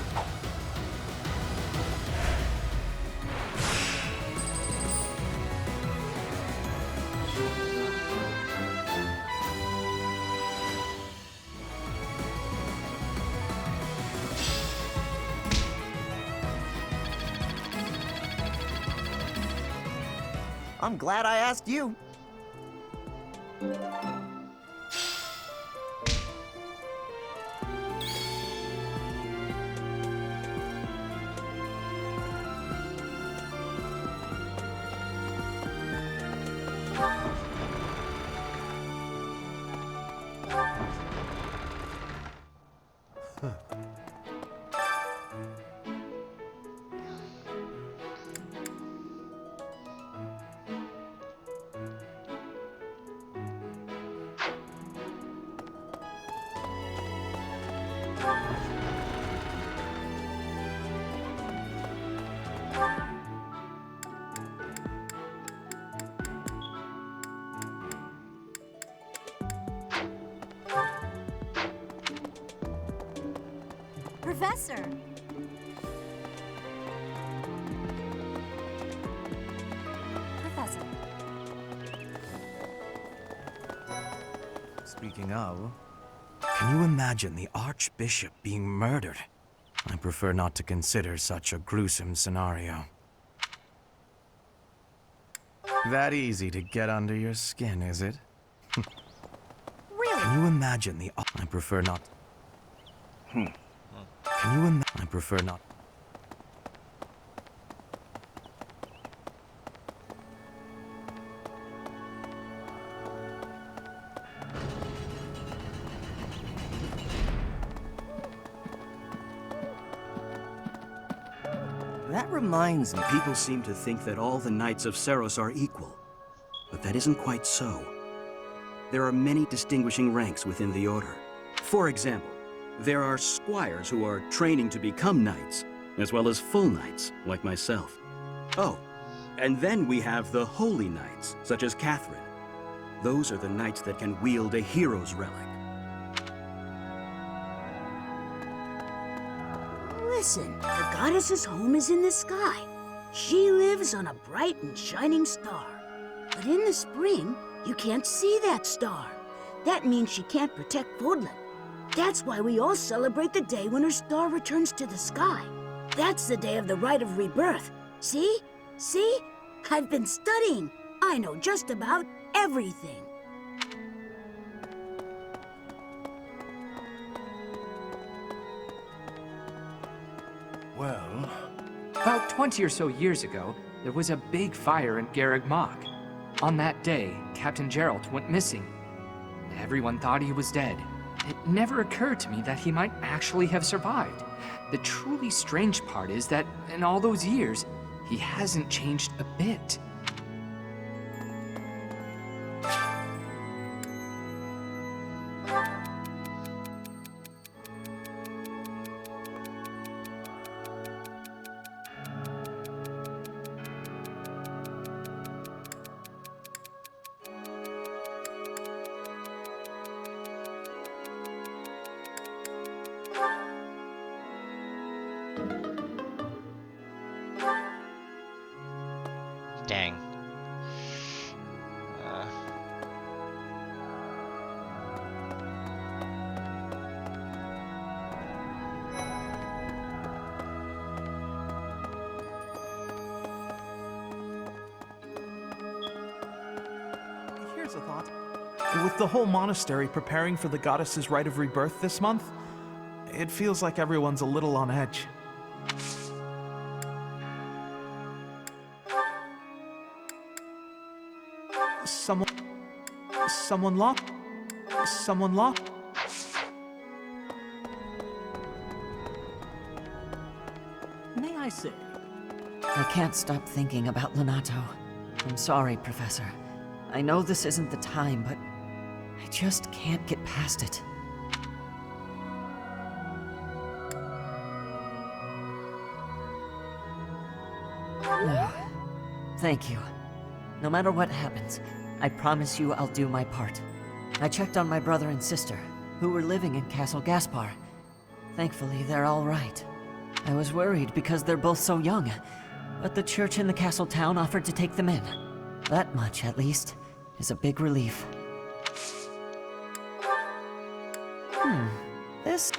I'm glad I asked you. Professor! Professor. Speaking of, can you imagine the Archbishop being murdered? I prefer not to consider such a gruesome scenario. That easy to get under your skin, is it? Really? Can you imagine the... I prefer not... Can you imagine... I prefer not... That reminds me, people seem to think that all the Knights of Seros are equal. But that isn't quite so. There are many distinguishing ranks within the Order. For example, there are squires who are training to become knights, as well as full knights, like myself. Oh, and then we have the holy knights, such as Catherine. Those are the knights that can wield a hero's relic. Listen, the goddess's home is in the sky. She lives on a bright and shining star. But in the spring, you can't see that star. That means she can't protect Fodlan. That's why we all celebrate the day when her star returns to the sky. That's the day of the rite of rebirth. See? See? I've been studying. I know just about everything. Well... About 20 or so years ago, there was a big fire in Garreg Mach. On that day, Captain Geralt went missing. Everyone thought he was dead. It never occurred to me that he might actually have survived. The truly strange part is that in all those years, he hasn't changed a bit. Dang. Uh, Here's a thought. With the whole monastery preparing for the goddess's rite of rebirth this month, it feels like everyone's a little on edge. Someone locked? Someone locked? May I say? I can't stop thinking about Lenato. I'm sorry, Professor. I know this isn't the time, but I just can't get past it. Thank you. No matter what happens, I promise you I'll do my part. I checked on my brother and sister, who were living in Castle Gaspar. Thankfully, they're all right. I was worried because they're both so young, but the church in the castle town offered to take them in. That much, at least, is a big relief. This...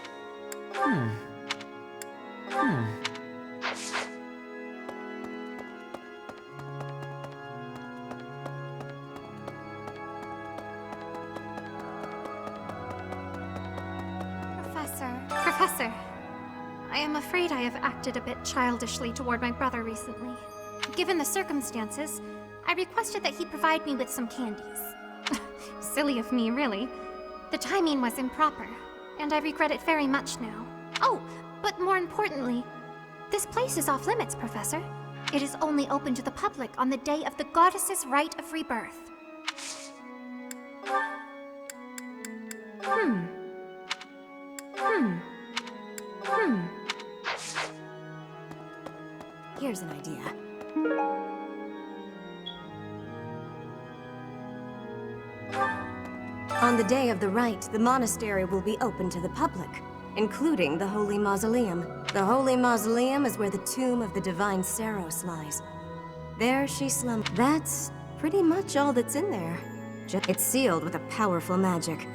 Professor, I am afraid I have acted a bit childishly toward my brother recently. Given the circumstances, I requested that he provide me with some candies. Silly of me, really. The timing was improper, and I regret it very much now. Oh, but more importantly, this place is off limits, Professor. It is only open to the public on the day of the goddess's rite of rebirth. Here's an idea. On the day of the rite, the monastery will be open to the public, including the Holy Mausoleum. The Holy Mausoleum is where the tomb of the divine Saros lies. There she slumbered. That's pretty much all that's in there. It's sealed with a powerful magic.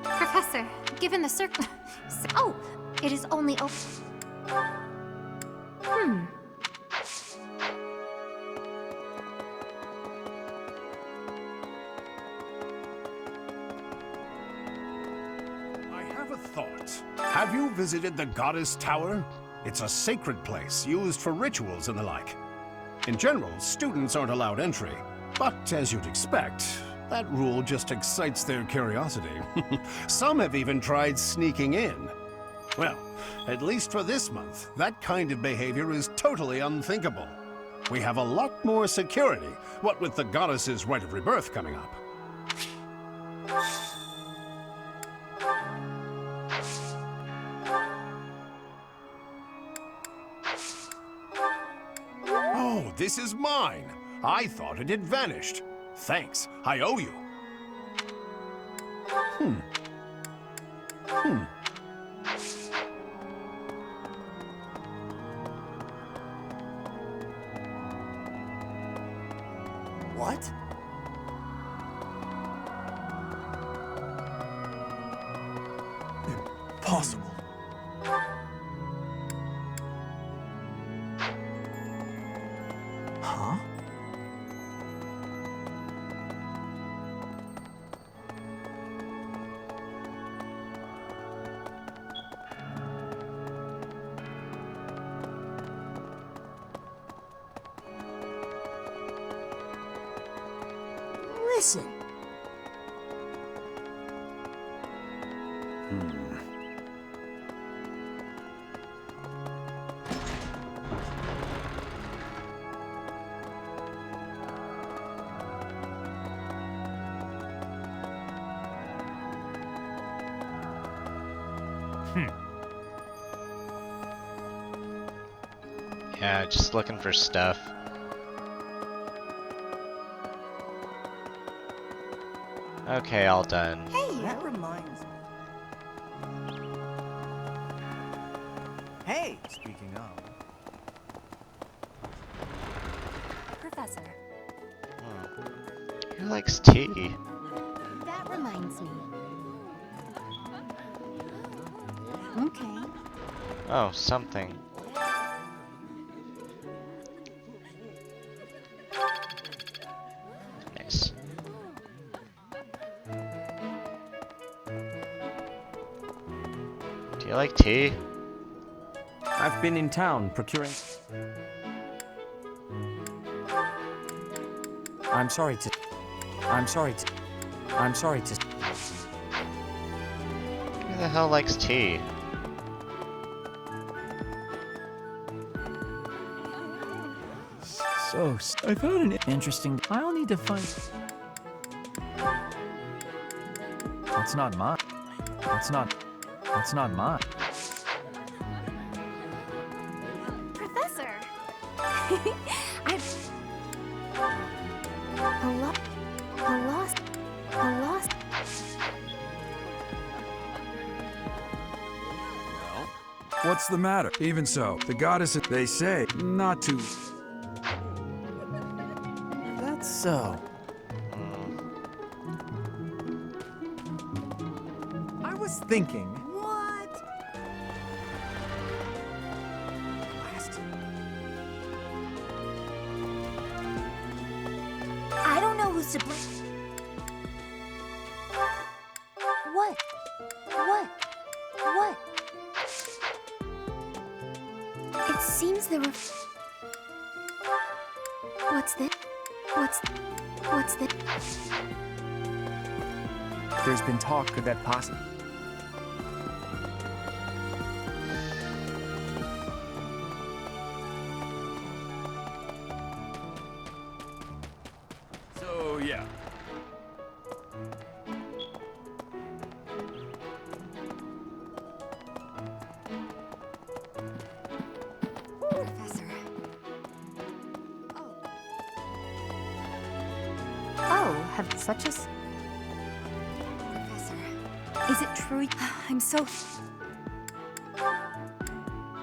Professor, given the Oh, it is only open. I have a thought. Have you visited the Goddess Tower? It's a sacred place used for rituals and the like. In general, students aren't allowed entry, but as you'd expect, that rule just excites their curiosity. Some have even tried sneaking in. Well, at least for this month, that kind of behavior is totally unthinkable. We have a lot more security, what with the goddess's rite of rebirth coming up. Oh, this is mine. I thought it had vanished. Thanks, I owe you. What? Impossible. Huh? Listen. Yeah, just looking for stuff. Okay, all done. Hey, That reminds me. Hey! Speaking of. Professor. Who likes tea? that reminds me. Okay. Oh, something. Nice. Do you like tea? I've been in town procuring. I'm sorry to. Who the hell likes tea? So, I found an interesting. I'll need to find. That's not mine. That's not mine. Professor! I've... A lost... What's the matter? Even so, the goddesses, they say, not to... That's so. I was thinking. What? I don't know who's to blame. What? It seems there were... What's this? What's this? There's been talk of that posse. So, yeah. Professor. Oh, have such a... Professor. Is it true? I'm so...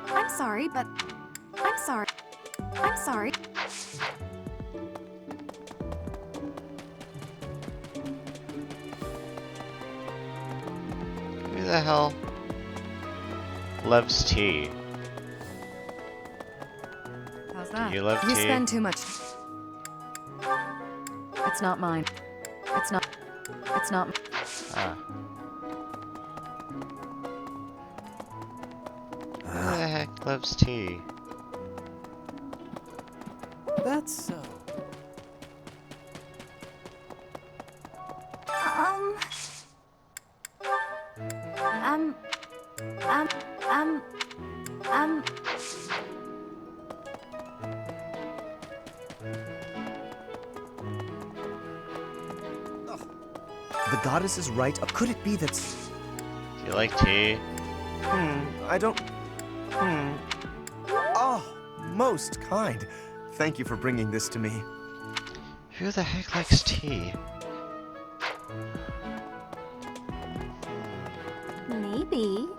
I'm sorry, but... I'm sorry. I'm sorry. Who the hell loves tea? How's that? You love You tea? spend too much. It's not mine. It's not. Ah. Who the heck loves tea? That's so. The goddess is right. Could it be that... Do you like tea? I don't... Oh, most kind. Thank you for bringing this to me. Who the heck likes tea? Maybe.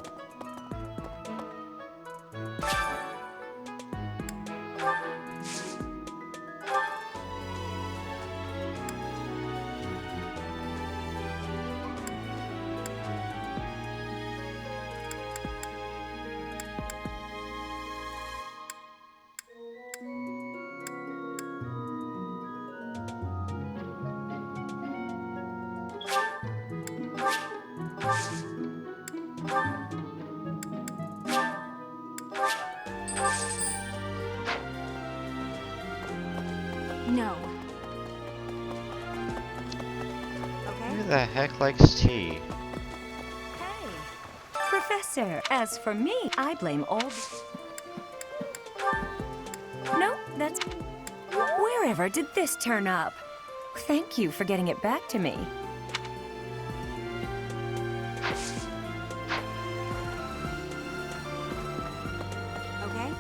No. Who the heck likes tea? Professor, as for me, I blame all... No, that's... Wherever did this turn up? Thank you for getting it back to me. Okay?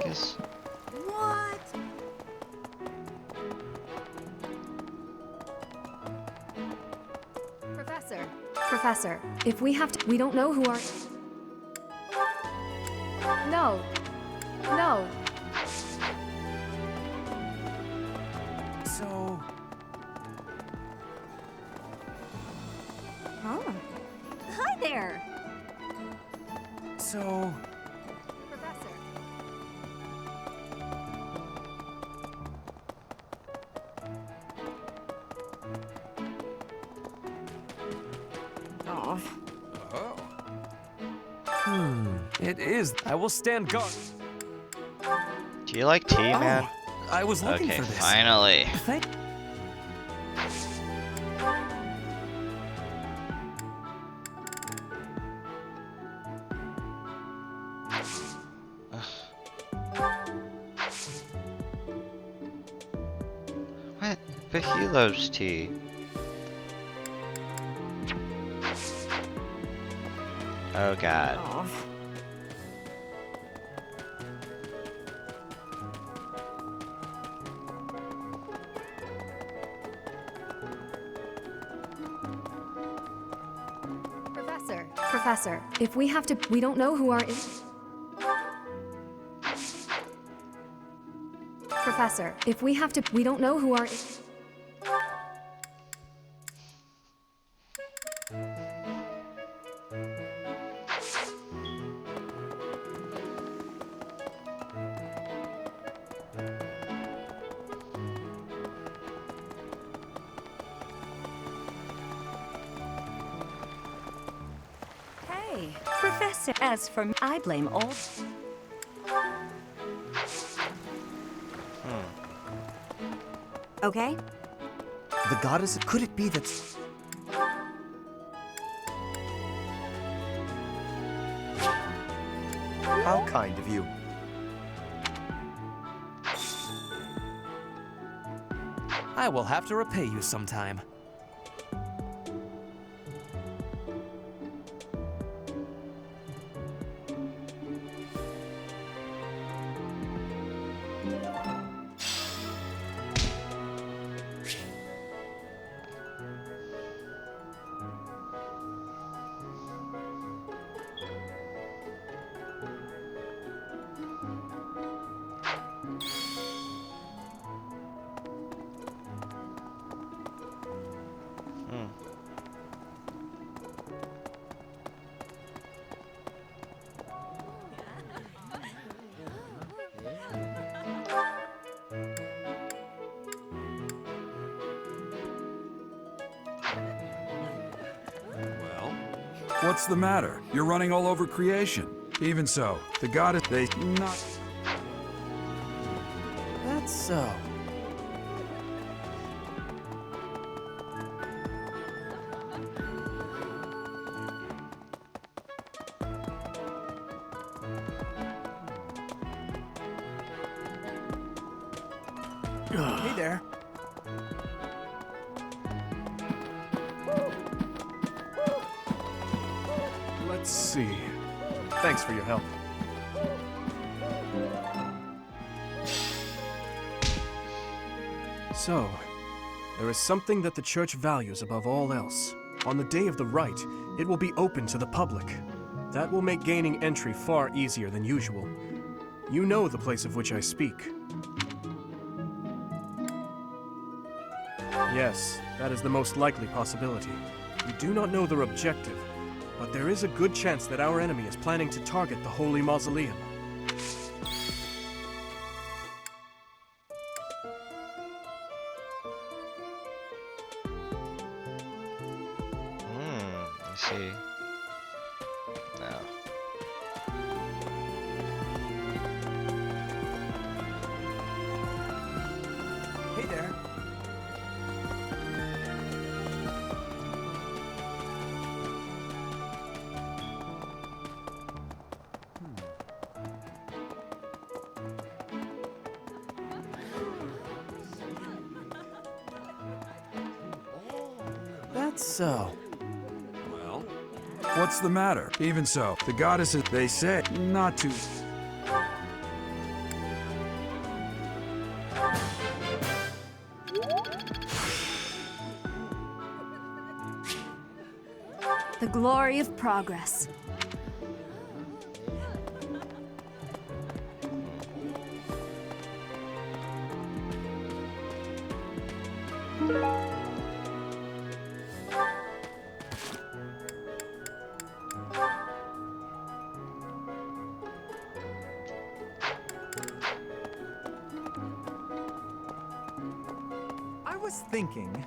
Because What? Professor, if we have to, we don't know who our... No. No. So... Oh. Hi there. So... Professor. Oh. It is. I will stand guard. do you like tea, man? I was looking Okay, for this. finally. Thank. What? But he loves tea. Oh god. Oh. Professor, if we have to, we don't know who our... Professor, if we have to, we don't know who our... Hey, Professor. As for me, I blame all. Okay? The goddess... Could it be that... How kind of you. I will have to repay you sometime. What's the matter? You're running all over creation. Even so, the goddess, they not... That's so... Hey there. Let's see. Thanks for your help. So, there is something that the church values above all else. On the day of the rite, it will be open to the public. That will make gaining entry far easier than usual. You know the place of which I speak. Yes, that is the most likely possibility. We do not know their objective, but there is a good chance that our enemy is planning to target the Holy Mausoleum. I see. No. Hey there. That's so... Well? What's the matter? Even so, the goddesses, they say not to... glory of progress. I was thinking.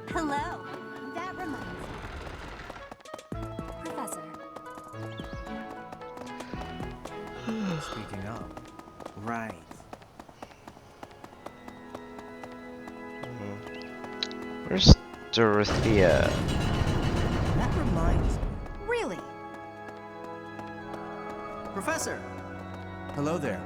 Hello. That reminds me. Professor. Speaking of, right. Where's Dorothea? That reminds me. Really? Professor! Hello there.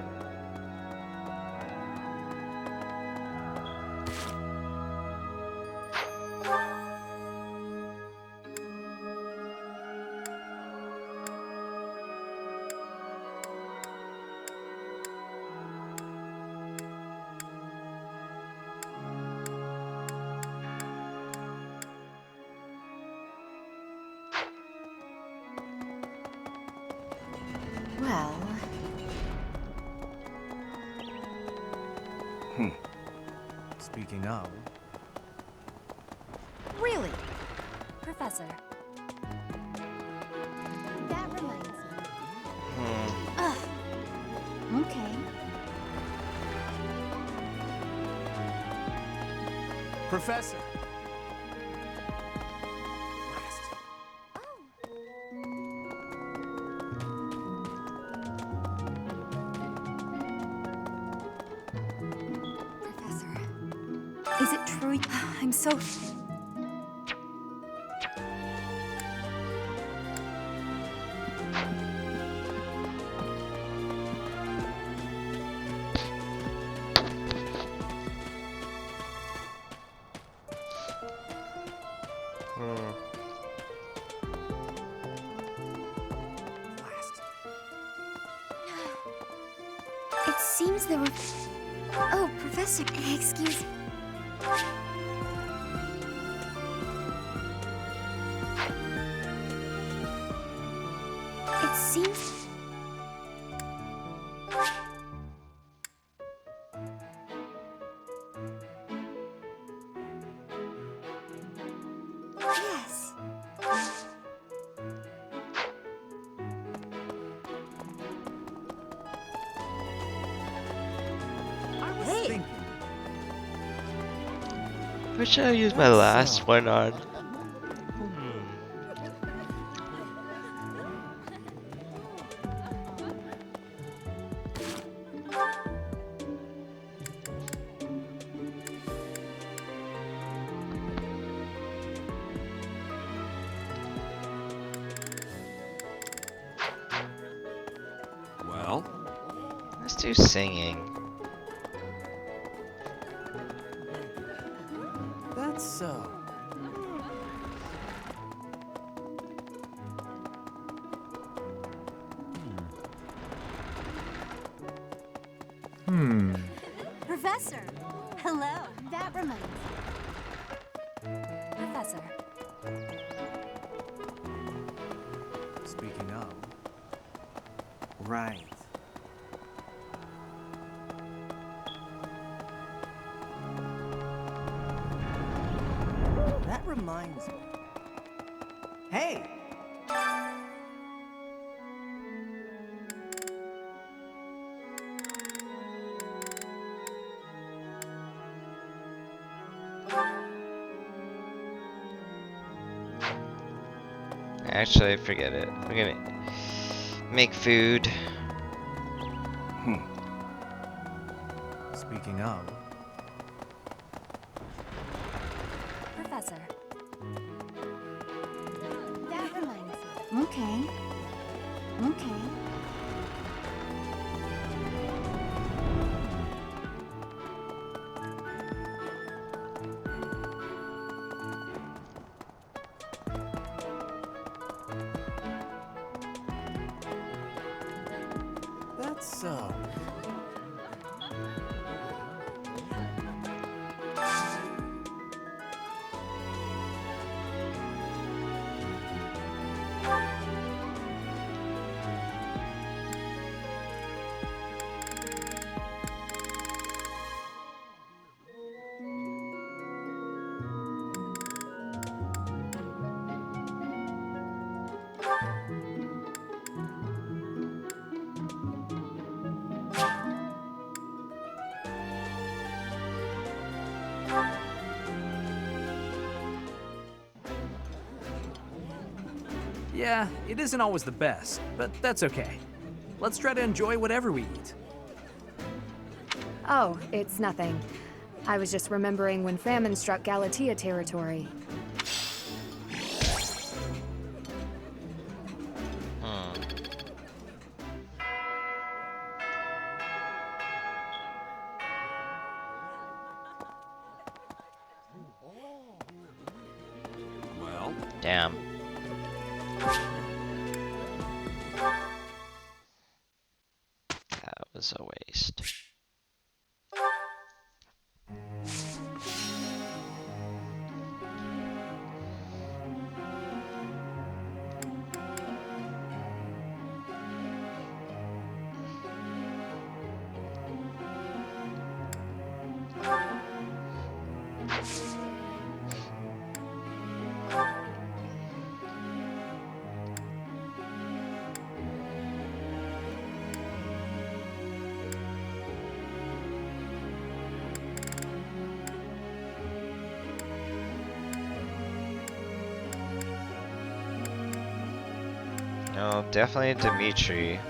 Well... Speaking of, Really? Professor. That reminds me. Ugh. Okay. Professor! Is it true? I'm so... It seems there were... Oh, Professor, excuse... It seems... Yes. Hey, What should I use my last one on? Well? Let's do singing. That's so. Professor! Hello. That reminds me. Professor. Speaking of. Right. That reminds me. Hey! Actually, forget it. We're gonna make food. Speaking of. Okay. Okay. That's, Yeah, it isn't always the best, but that's okay. Let's try to enjoy whatever we eat. Oh, it's nothing. I was just remembering when famine struck Galatea territory. Well, Damn. That was a waste. No, definitely Dimitri.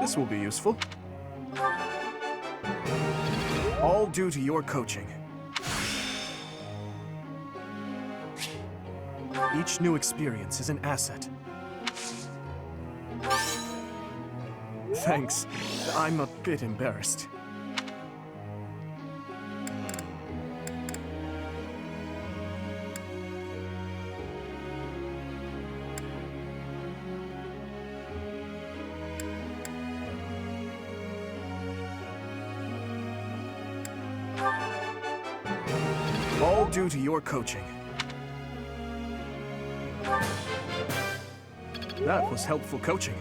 This will be useful. All due to your coaching. Each new experience is an asset. Thanks. I'm a bit embarrassed. All due to your coaching. That was helpful coaching.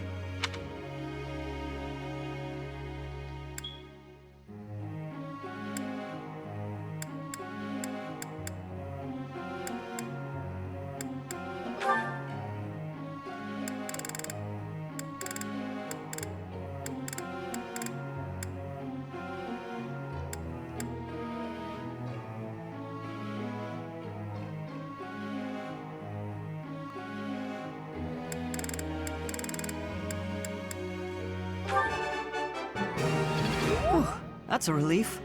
Whew, that's a relief.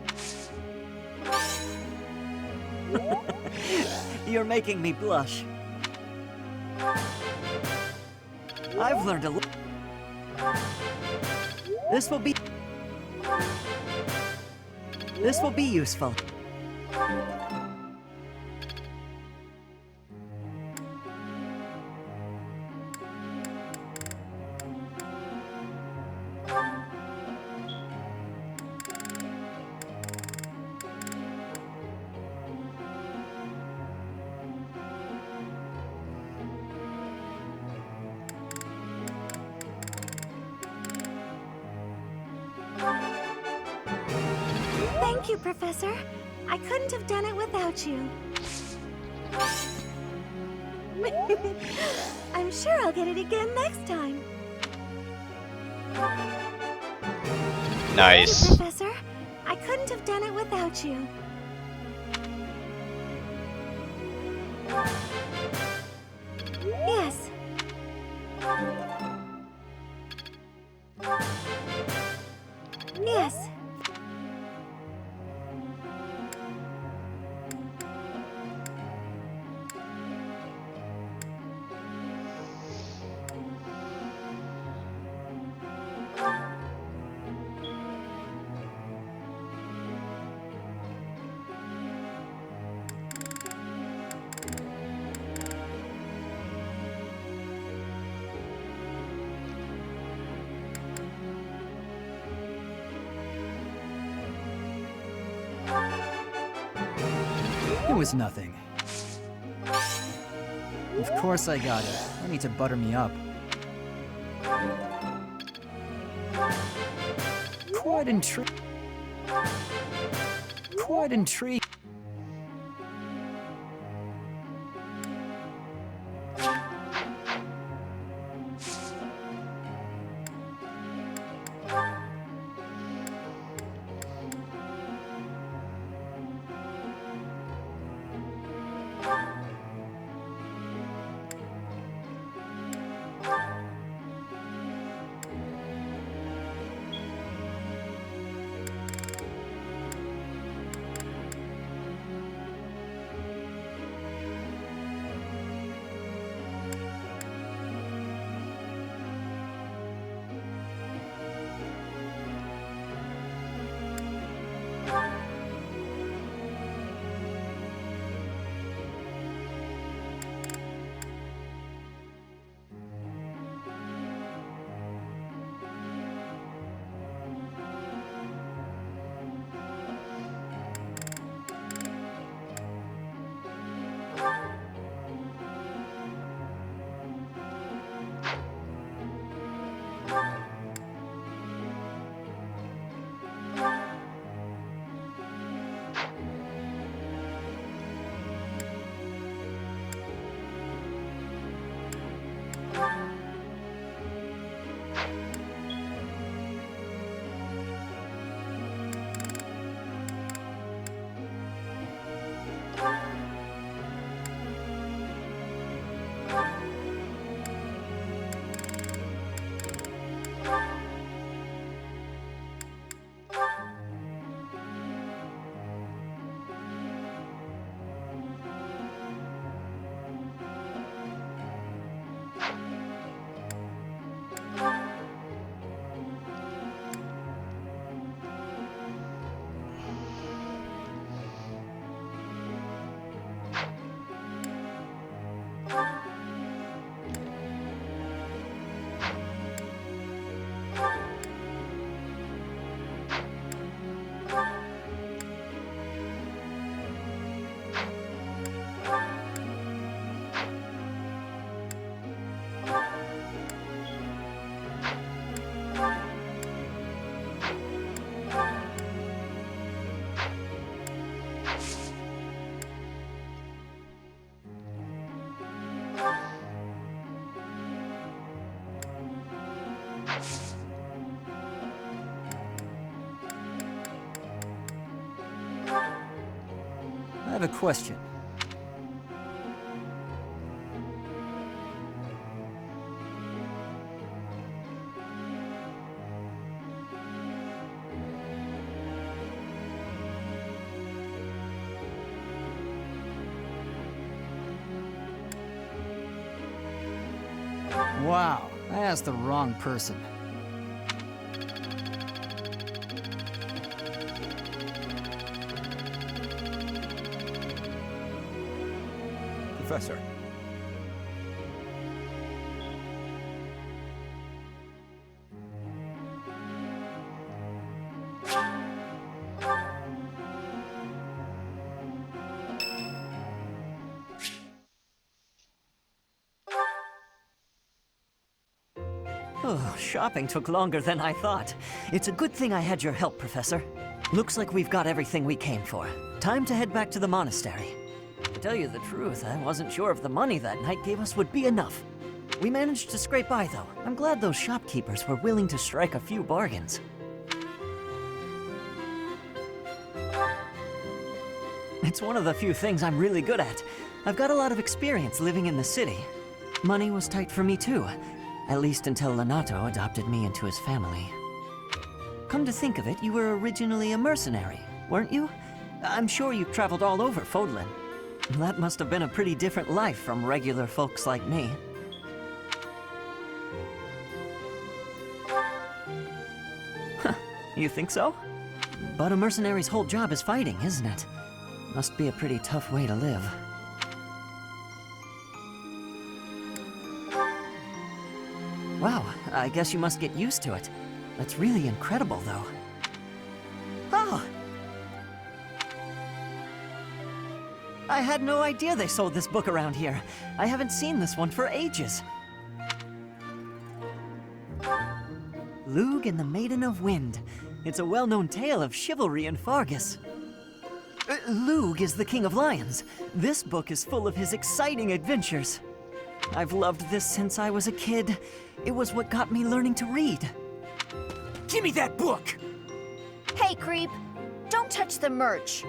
You're making me blush. I've learned a lot. This will be useful. Thank you, Professor. I couldn't have done it without you. I'm sure I'll get it again next time. Nice. Thank you, Professor. I couldn't have done it without you. Yes. was nothing. Of course I got it. I need to butter me up. Quite intrigued. Quite intrigued. I have a question. Wow, I asked the wrong person. Professor. Oh, shopping took longer than I thought. It's a good thing I had your help, Professor. Looks like we've got everything we came for. Time to head back to the monastery. To tell you the truth, I wasn't sure if the money that knight gave us would be enough. We managed to scrape by, though. I'm glad those shopkeepers were willing to strike a few bargains. It's one of the few things I'm really good at. I've got a lot of experience living in the city. Money was tight for me, too. At least until Lenato adopted me into his family. Come to think of it, you were originally a mercenary, weren't you? I'm sure you've traveled all over Fodlan. That must have been a pretty different life from regular folks like me. Huh, you think so? But a mercenary's whole job is fighting, isn't it? Must be a pretty tough way to live. Wow, I guess you must get used to it. That's really incredible, though. Oh! I had no idea they sold this book around here. I haven't seen this one for ages. Lugh and the Maiden of Wind. It's a well-known tale of chivalry in Fargus. Lugh is the King of Lions. This book is full of his exciting adventures. I've loved this since I was a kid. It was what got me learning to read. Give me that book! Hey, creep! Don't touch the merch!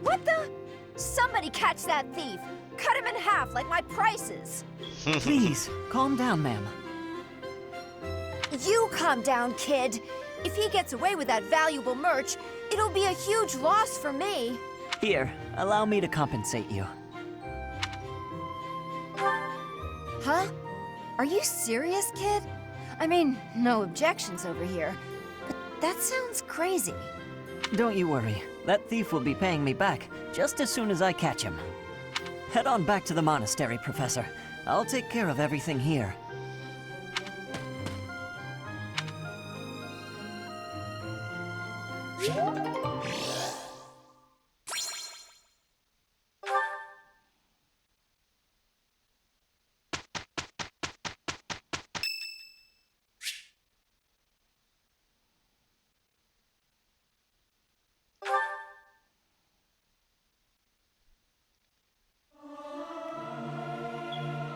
What the? Somebody catch that thief! Cut him in half like my prices! Please, calm down, ma'am. You calm down, kid! If he gets away with that valuable merch, it'll be a huge loss for me! Here, allow me to compensate you. Huh? Are you serious, kid? I mean, no objections over here, but that sounds crazy. Don't you worry. That thief will be paying me back just as soon as I catch him. Head on back to the monastery, Professor. I'll take care of everything here.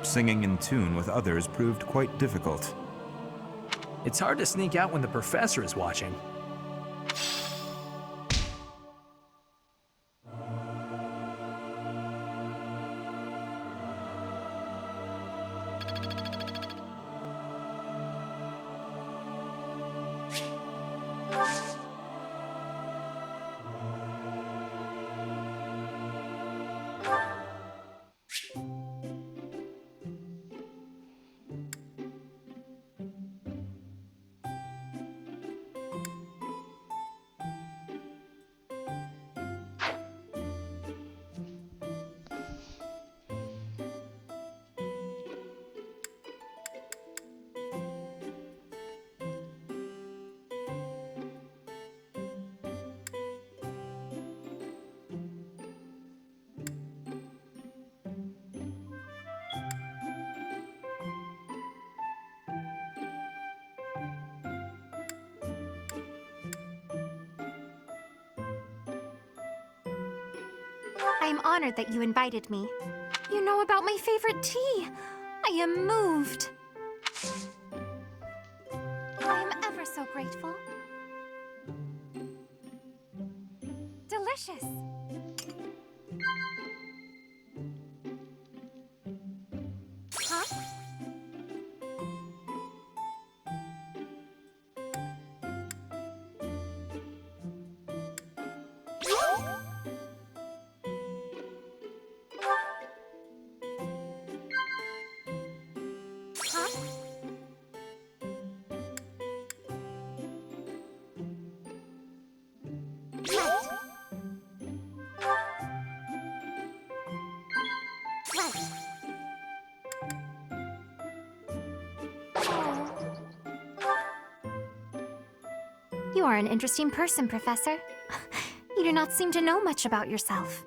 Singing in tune with others proved quite difficult. It's hard to sneak out when the professor is watching. I am honored that you invited me. You know about my favorite tea. I am moved. I am ever so grateful. Delicious. Huh? You are an interesting person, Professor. You do not seem to know much about yourself.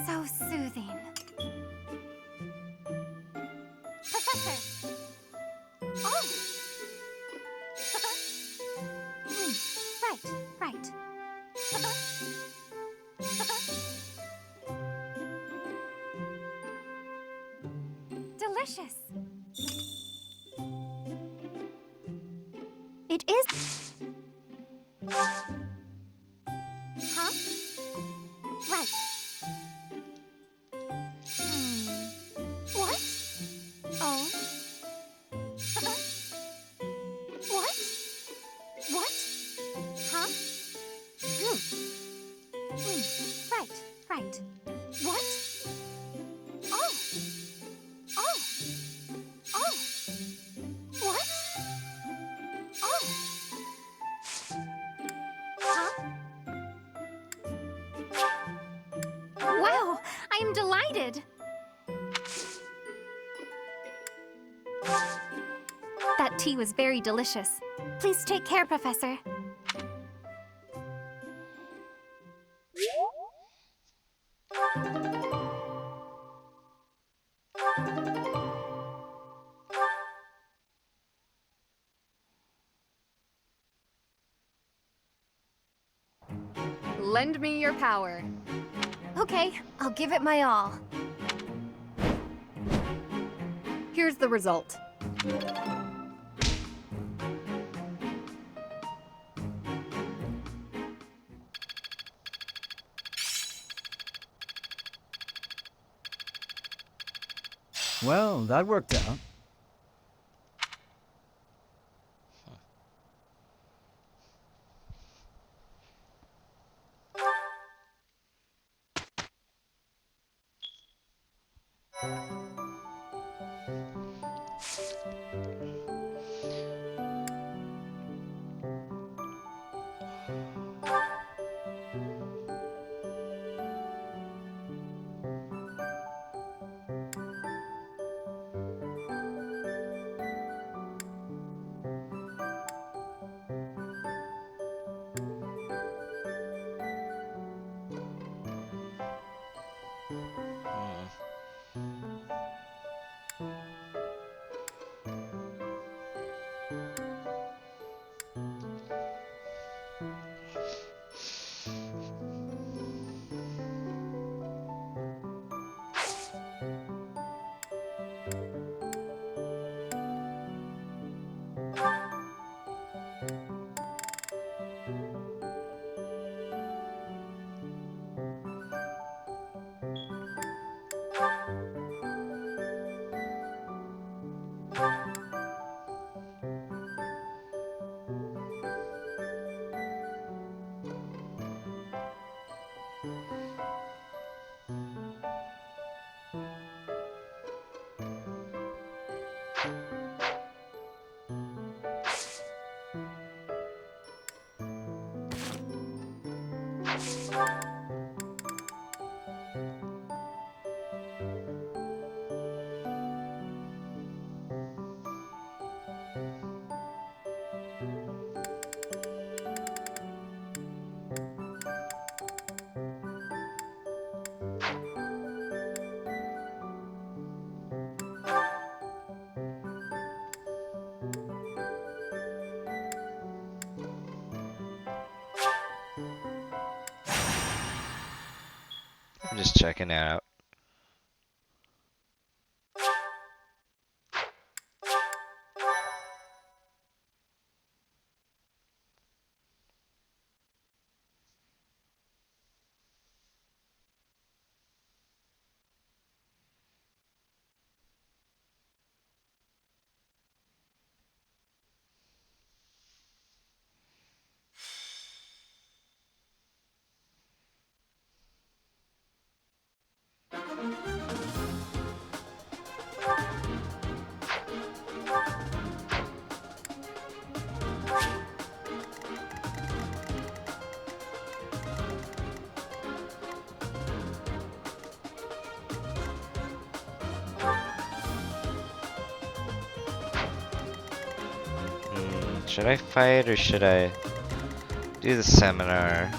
So soothing. Professor! Oh! Right. Delicious. It is. Huh? Right. That tea was very delicious. Please take care, Professor. Lend me your power. Okay, I'll give it my all. Here's the result. Well, that worked out. I'm just checking it out. Should I fight or should I do the seminar?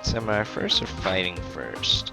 Seminar first or fighting first?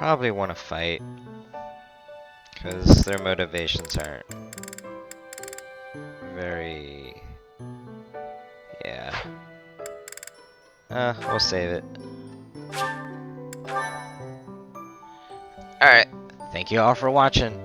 probably want to fight. Because their motivations aren't very... Yeah. We'll save it. Alright. Thank you all for watching.